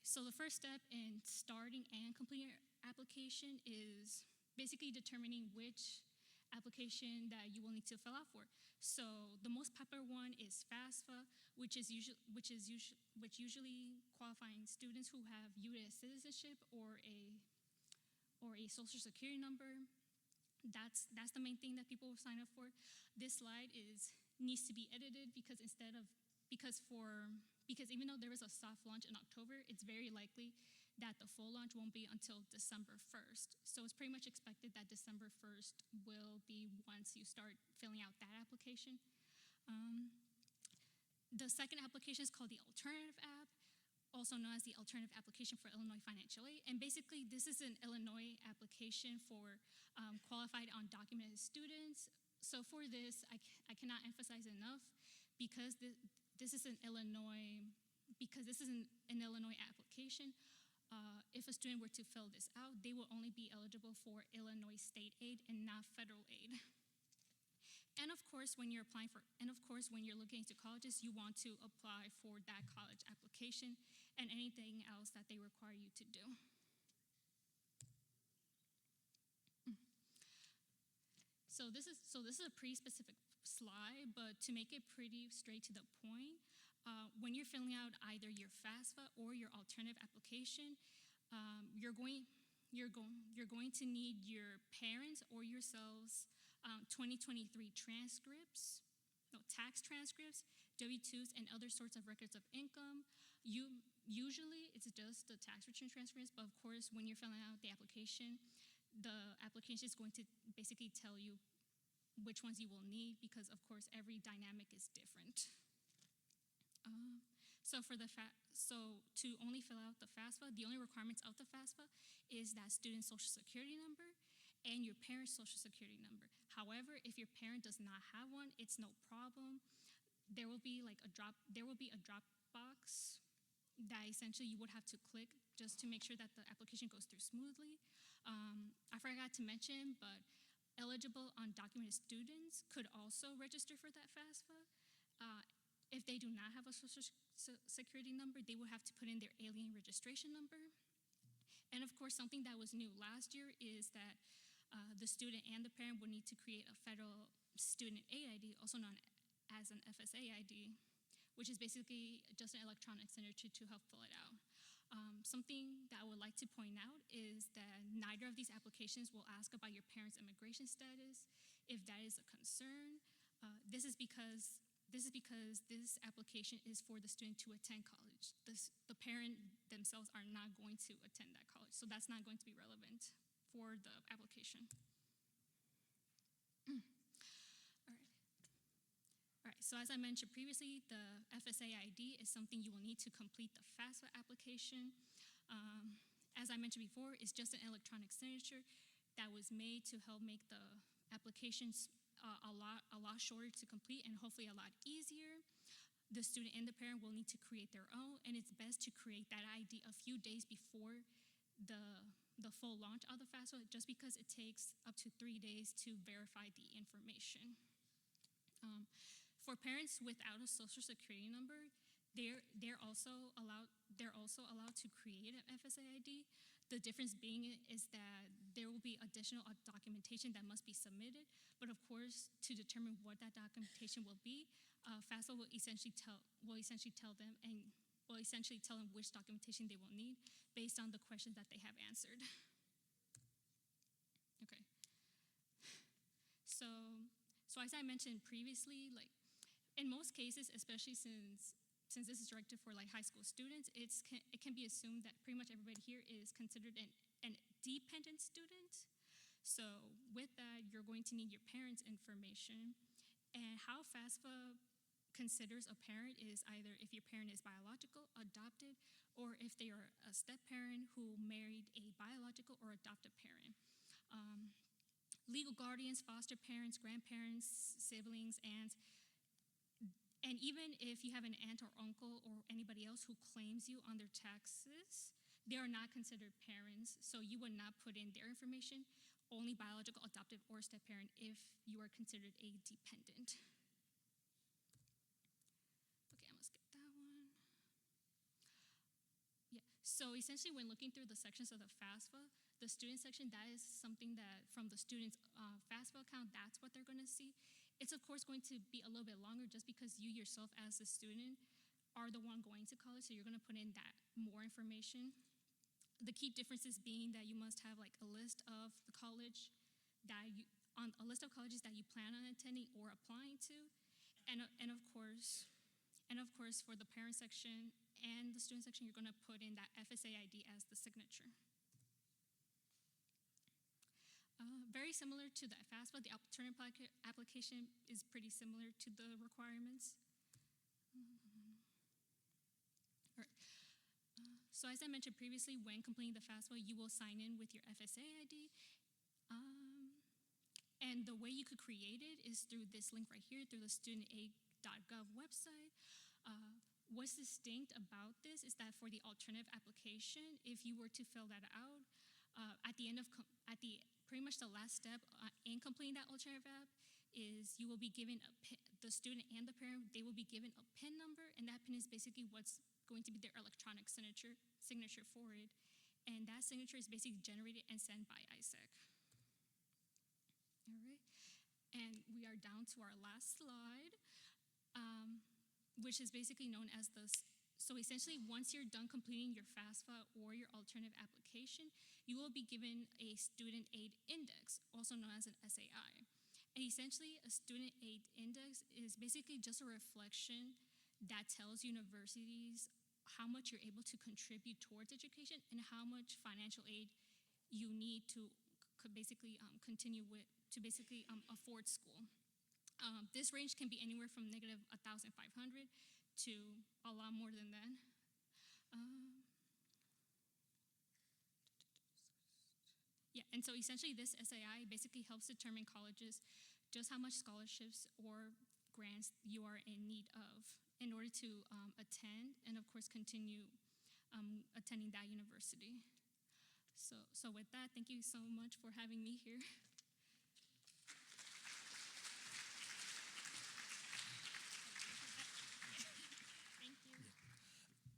So the first step in starting and completing your application is basically determining which application that you will need to fill out for. So the most popular one is FAFSA, which usually qualifying students who have U.S. citizenship or a social security number. That's the main thing that people will sign up for. This slide needs to be edited because even though there is a soft launch in October, it's very likely that the full launch won't be until December 1st. So it's pretty much expected that December 1st will be once you start filling out that application. The second application is called the Alternative App, also known as the Alternative Application for Illinois Financial Aid. And basically, this is an Illinois application for qualified undocumented students. So for this, I cannot emphasize enough, because this is an Illinois application. If a student were to fill this out, they will only be eligible for Illinois state aid and not federal aid. And of course, when you're looking into colleges, you want to apply for that college application and anything else that they require you to do. So this is a pretty specific slide, but to make it pretty straight to the point, when you're filling out either your FAFSA or your alternative application, you're going to need your parents or yourselves 2023 transcripts, tax transcripts, W-2s, and other sorts of records of income. Usually it's just the tax return transcripts, but of course when you're filling out the application is going to basically tell you which ones you will need, because of course every dynamic is different. So to only fill out the FAFSA, the only requirements of the FAFSA is that student's social security number and your parent's social security number. However, if your parent does not have one, it's no problem. There will be a drop box that essentially you would have to click just to make sure that the application goes through smoothly. I forgot to mention, but eligible undocumented students could also register for that FAFSA. If they do not have a social security number, they will have to put in their alien registration number. And of course, something that was new last year is that the student and the parent would need to create a federal student aid ID, also known as an FSA ID, which is basically just an electronic signature to help fill it out. Something that I would like to point out is that neither of these applications will ask about your parents' immigration status. If that is a concern, this is because this application is for the student to attend college. The parent themselves are not going to attend that college, so that's not going to be relevant for the application. All right, so as I mentioned previously, the FSA ID is something you will need to complete the FAFSA application. As I mentioned before, it's just an electronic signature that was made to help make the applications a lot shorter to complete and hopefully a lot easier. The student and the parent will need to create their own, and it's best to create that ID a few days before the full launch of the FAFSA, just because it takes up to 3 days to verify the information. For parents without a social security number, they're also allowed to create an FSA ID. The difference being is that there will be additional documentation that must be submitted, but of course, to determine what that documentation will be, FAFSA will essentially tell them which documentation they will need based on the questions that they have answered. Okay. So as I mentioned previously, in most cases, especially since since this is directed for like high school students, it can be assumed that pretty much everybody here is considered an dependent student. So with that, you're going to need your parents' information. And how FAFSA considers a parent is either if your parent is biological, adopted, or if they are a step-parent who married a biological or adopted parent. Legal guardians, foster parents, grandparents, siblings, aunts, and even if you have an aunt or uncle or anybody else who claims you on their taxes, they are not considered parents, so you would not put in their information, only biological, adoptive, or step-parent if you are considered a dependent. Okay, I'm gonna skip that one. Yeah, so essentially when looking through the sections of the FAFSA, the student section, that is something that from the student's FAFSA account, that's what they're gonna see. It's of course going to be a little bit longer just because you yourself as a student are the one going to college, so you're gonna put in that more information. The key differences being that you must have like a list of the college that you, on a list of colleges that you plan on attending or applying to, and of course for the parent section and the student section, you're going to put in that FSA ID as the signature. Very similar to the FAFSA, the alternative application is pretty similar to the requirements. All right. So as I mentioned previously, when completing the FAFSA, you will sign in with your FSA ID. And the way you could create it is through this link right here, through the studentaid.gov website. What's distinct about this is that for the alternative application, if you were to fill that out, at the pretty much the last step in completing that alternative app is you will be given the student and the parent, they will be given a PIN number, and that PIN is basically what's going to be their electronic signature for it. And that signature is basically generated and sent by ISAC. All right, and we are down to our last slide, which is basically known as so essentially once you're done completing your FAFSA or your alternative application, you will be given a student aid index, also known as an SAI. And essentially a student aid index is basically just a reflection that tells universities how much you're able to contribute towards education and how much financial aid you need to basically continue with, to basically afford school. This range can be anywhere from negative 1,500 to a lot more than that. Yeah, and so essentially this SAI basically helps determine colleges just how much scholarships or grants you are in need of in order to attend and of course continue attending that university. So with that, thank you so much for having me here.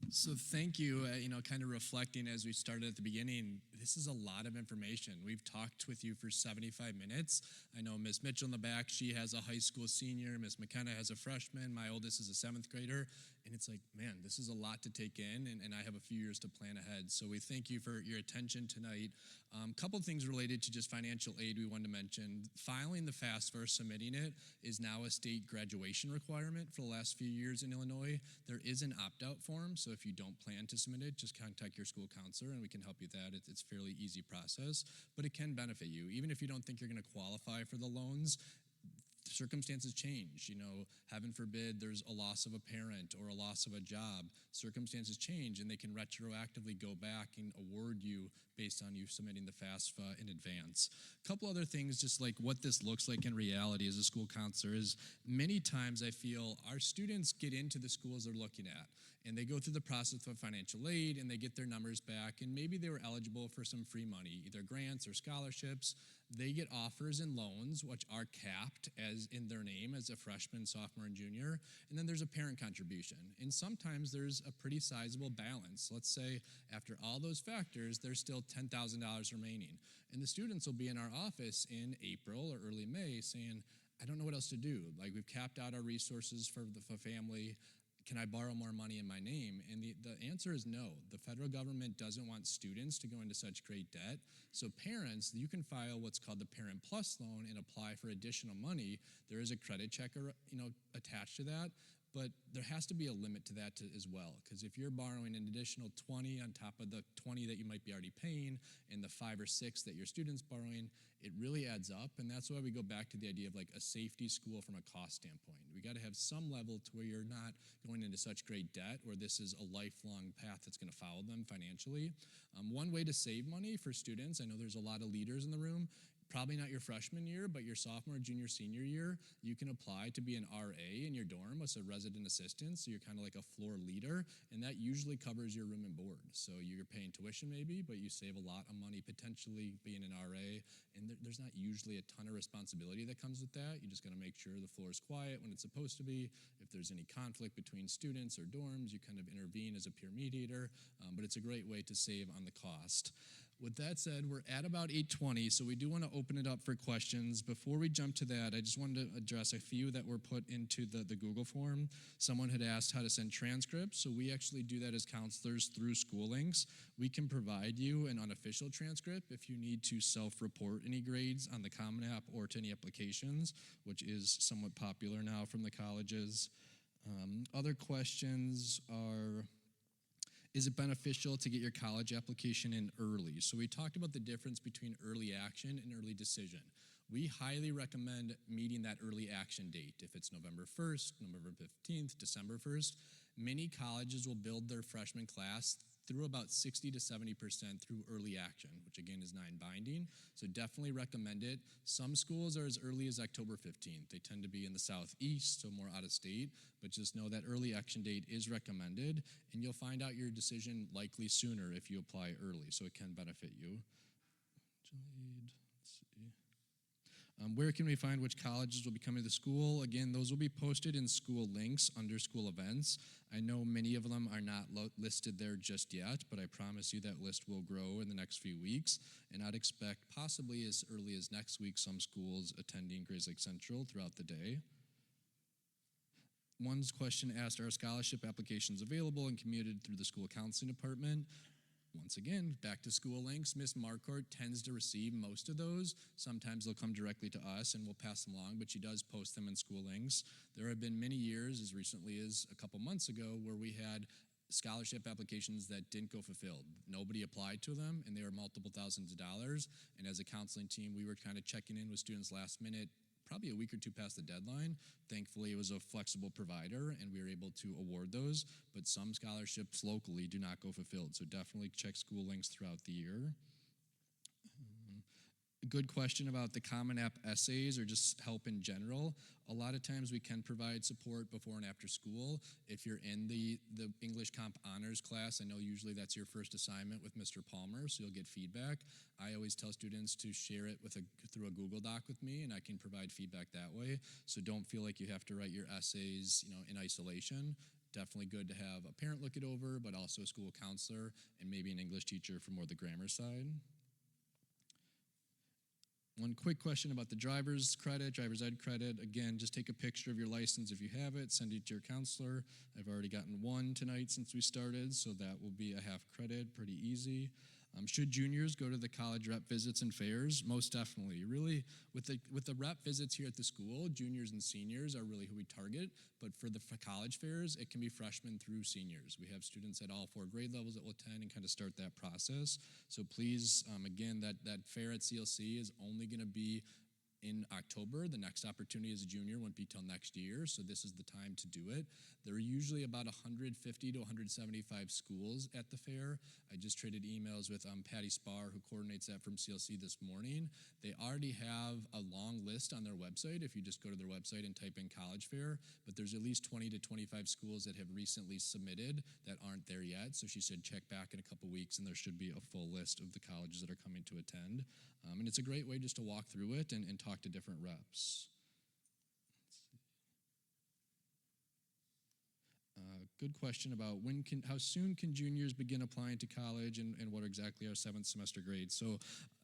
So thank you, kind of reflecting as we started at the beginning, this is a lot of information. We've talked with you for 75 minutes. I know Ms. Mitchell in the back, she has a high school senior, Ms. McKenna has a freshman, my oldest is a 7th grader, and it's like, man, this is a lot to take in, and I have a few years to plan ahead. So we thank you for your attention tonight. Couple things related to just financial aid we wanted to mention. Filing the FAFSA, submitting it, is now a state graduation requirement for the last few years in Illinois. There is an opt-out form, so if you don't plan to submit it, just contact your school counselor and we can help you with that. It's a fairly easy process, but it can benefit you. Even if you don't think you're going to qualify for the loans, circumstances change. Heaven forbid there's a loss of a parent or a loss of a job. Circumstances change and they can retroactively go back and award you based on you submitting the FAFSA in advance. A couple other things, just like what this looks like in reality as a school counselor, is many times I feel our students get into the schools they're looking at and they go through the process of financial aid and they get their numbers back and maybe they were eligible for some free money, either grants or scholarships. They get offers and loans which are capped as in their name as a freshman, sophomore, and junior, and then there's a parent contribution. And sometimes there's a pretty sizable balance. Let's say after all those factors, there's still $10,000 remaining. And the students will be in our office in April or early May saying, I don't know what else to do. Like, we've capped out our resources for the family. Can I borrow more money in my name? And the answer is no. The federal government doesn't want students to go into such great debt. So parents, you can file what's called the Parent Plus loan and apply for additional money. There is a credit checker, attached to that. but there has to be a limit to that as well. Because if you're borrowing an additional 20 on top of the 20 that you might be already paying and the 5 or 6 that your student's borrowing, it really adds up. And that's why we go back to the idea of like a safety school from a cost standpoint. We got to have some level to where you're not going into such great debt where this is a lifelong path that's going to follow them financially. One way to save money for students, I know there's a lot of leaders in the room, probably not your freshman year, but your sophomore, junior, senior year, you can apply to be an RA in your dorm as a resident assistant. So you're kind of like a floor leader, and that usually covers your room and board. So you're paying tuition maybe, but you save a lot of money potentially being an RA, and there's not usually a ton of responsibility that comes with that. You just got to make sure the floor is quiet when it's supposed to be. If there's any conflict between students or dorms, you kind of intervene as a peer mediator, but it's a great way to save on the cost. With that said, we're at about 8:20, so we do want to open it up for questions. Before we jump to that, I just wanted to address a few that were put into the Google form. Someone had asked how to send transcripts, so we actually do that as counselors through School Links. We can provide you an unofficial transcript if you need to self-report any grades on the Common App or to any applications, which is somewhat popular now from the colleges. Other questions are, is it beneficial to get your college application in early? So we talked about the difference between early action and early decision. We highly recommend meeting that early action date. If it's November 1st, November 15th, December 1st, many colleges will build their freshman class through about 60 to 70% through early action, which again is non-binding. So definitely recommend it. Some schools are as early as October 15th. They tend to be in the southeast, so more out of state, but just know that early action date is recommended, and you'll find out your decision likely sooner if you apply early, so it can benefit you. Let's see. Where can we find which colleges will be coming to the school? Again, those will be posted in School Links under school events. I know many of them are not listed there just yet, but I promise you that list will grow in the next few weeks, and I'd expect possibly as early as next week some schools attending Grays Lake Central throughout the day. One question asked, are scholarship applications available and commuted through the school counseling department? Once again, back to School Links, Ms. Marquardt tends to receive most of those. Sometimes they'll come directly to us and we'll pass them along, but she does post them in School Links. There have been many years, as recently as a couple months ago, where we had scholarship applications that didn't go fulfilled. Nobody applied to them, and they were multiple thousands of dollars. And as a counseling team, we were kind of checking in with students last minute, probably a week or two past the deadline. Thankfully, it was a flexible provider, and we were able to award those, but some scholarships locally do not go fulfilled, so definitely check School Links throughout the year. A good question about the Common App essays or just help in general. A lot of times we can provide support before and after school. If you're in the English Comp Honors class, I know usually that's your first assignment with Mr. Palmer, so you'll get feedback. I always tell students to share it through a Google Doc with me, and I can provide feedback that way. So don't feel like you have to write your essays, in isolation. Definitely good to have a parent look it over, but also a school counselor and maybe an English teacher for more the grammar side. One quick question about the driver's ed credit. Again, just take a picture of your license if you have it, send it to your counselor. I've already gotten one tonight since we started, so that will be a half credit, pretty easy. Should juniors go to the college rep visits and fairs? Most definitely. Really, with the rep visits here at the school, juniors and seniors are really who we target, but for the college fairs, it can be freshmen through seniors. We have students at all 4 grade levels that will attend and kind of start that process. So please, again, that fair at CLC is only going to be in October. The next opportunity as a junior won't be till next year, so this is the time to do it. There are usually about 150 to 175 schools at the fair. I just traded emails with Patty Spar, who coordinates that from CLC this morning. They already have a long list on their website if you just go to their website and type in college fair, but there's at least 20 to 25 schools that have recently submitted that aren't there yet, so she said check back in a couple weeks and there should be a full list of the colleges that are coming to attend. And it's a great way just to walk through it and talk to different reps. Good question about how soon can juniors begin applying to college and what exactly are 7th semester grades. So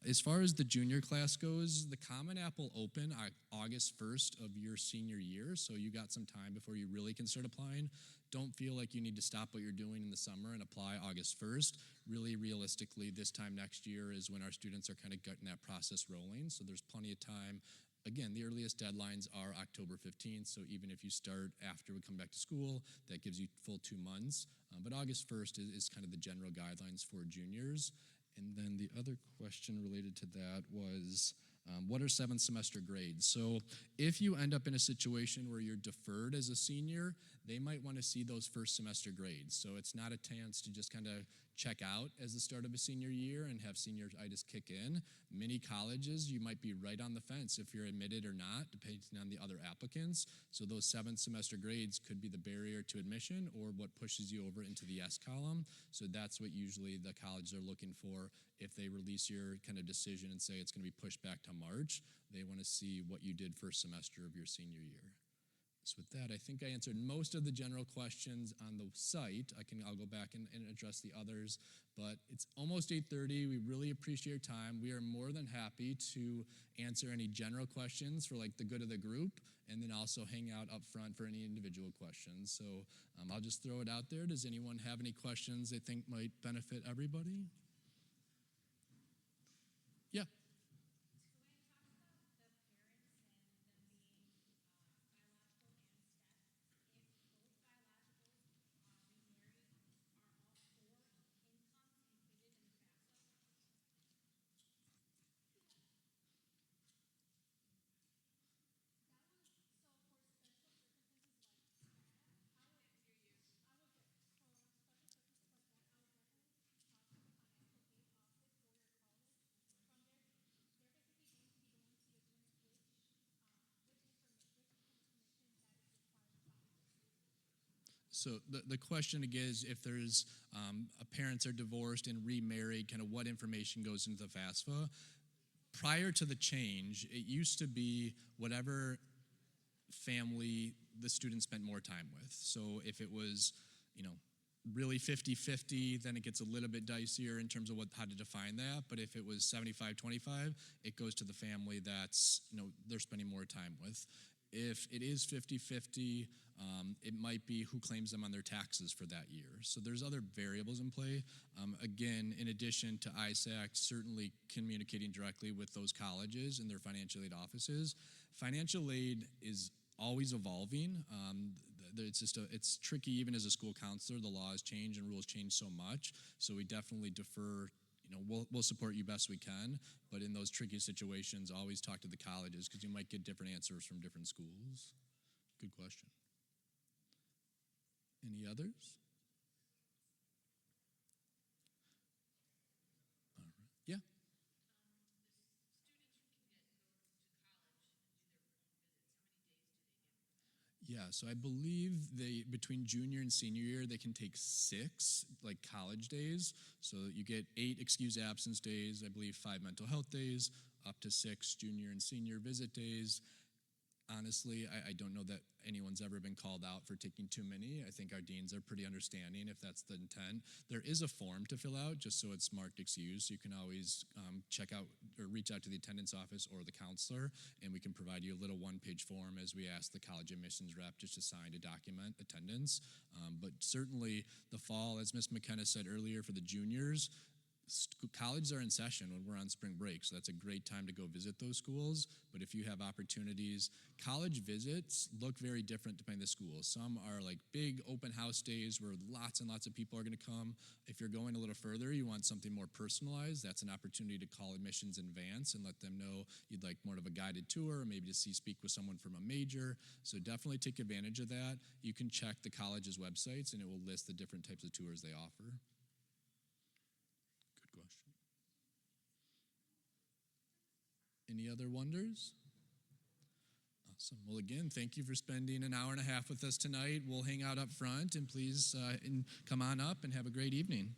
as far as the junior class goes, the Common App will open August 1st of your senior year, so you got some time before you really can start applying. Don't feel like you need to stop what you're doing in the summer and apply August 1st. Really, realistically, this time next year is when our students are kind of getting that process rolling, so there's plenty of time Again, the earliest deadlines are October 15th, so even if you start after we come back to school, that gives you full 2 months. But August 1st is kind of the general guidelines for juniors. And then the other question related to that was, what are 7th semester grades? So if you end up in a situation where you're deferred as a senior, they might want to see those first semester grades. So it's not a chance to just kind of check out as the start of a senior year and have senioritis kick in. Many colleges, you might be right on the fence if you're admitted or not, depending on the other applicants. So those 7th semester grades could be the barrier to admission or what pushes you over into the S column. So that's what usually the colleges are looking for. If they release your kind of decision and say it's going to be pushed back to March, they want to see what you did first semester of your senior year. So with that, I think I answered most of the general questions on the site. I'll go back and address the others, but it's almost 8:30. We really appreciate your time. We are more than happy to answer any general questions for like the good of the group, and then also hang out up front for any individual questions. So I'll just throw it out there. Does anyone have any questions they think might benefit everybody? Yeah. So the question again is if there's parents are divorced and remarried, kind of what information goes into the FAFSA. Prior to the change, it used to be whatever family the student spent more time with. So if it was, really 50-50, then it gets a little bit dicier in terms of how to define that. But if it was 75-25, it goes to the family that's, they're spending more time with. If it is 50-50, it might be who claims them on their taxes for that year. So there's other variables in play. Again, in addition to ISAC, certainly communicating directly with those colleges and their financial aid offices. Financial aid is always evolving. It's tricky even as a school counselor. The laws change and rules change so much. So we definitely defer. We'll support you best we can, but in those tricky situations, always talk to the colleges because you might get different answers from different schools. Good question. Any others? All right. Yeah. Yeah, so I believe between junior and senior year, they can take 6 like college days. So you get 8 excused absence days, I believe 5 mental health days, up to 6 junior and senior visit days. Honestly, I don't know that anyone's ever been called out for taking too many. I think our deans are pretty understanding if that's the intent. There is a form to fill out just so it's marked excused. So you can always check out or reach out to the attendance office or the counselor, and we can provide you a little 1-page form as we ask the college admissions rep just to sign to document attendance. But certainly the fall, as Ms. McKenna said earlier, for the juniors, colleges are in session when we're on spring break, so that's a great time to go visit those schools. But if you have opportunities, college visits look very different depending on the school. Some are like big open house days where lots and lots of people are going to come. If you're going a little further, you want something more personalized, that's an opportunity to call admissions in advance and let them know you'd like more of a guided tour, or maybe to speak with someone from a major. So definitely take advantage of that. You can check the college's websites and it will list the different types of tours they offer. Question. Any other wonders? Awesome. Well, again, thank you for spending an hour and a half with us tonight. We'll hang out up front, and please come on up and have a great evening.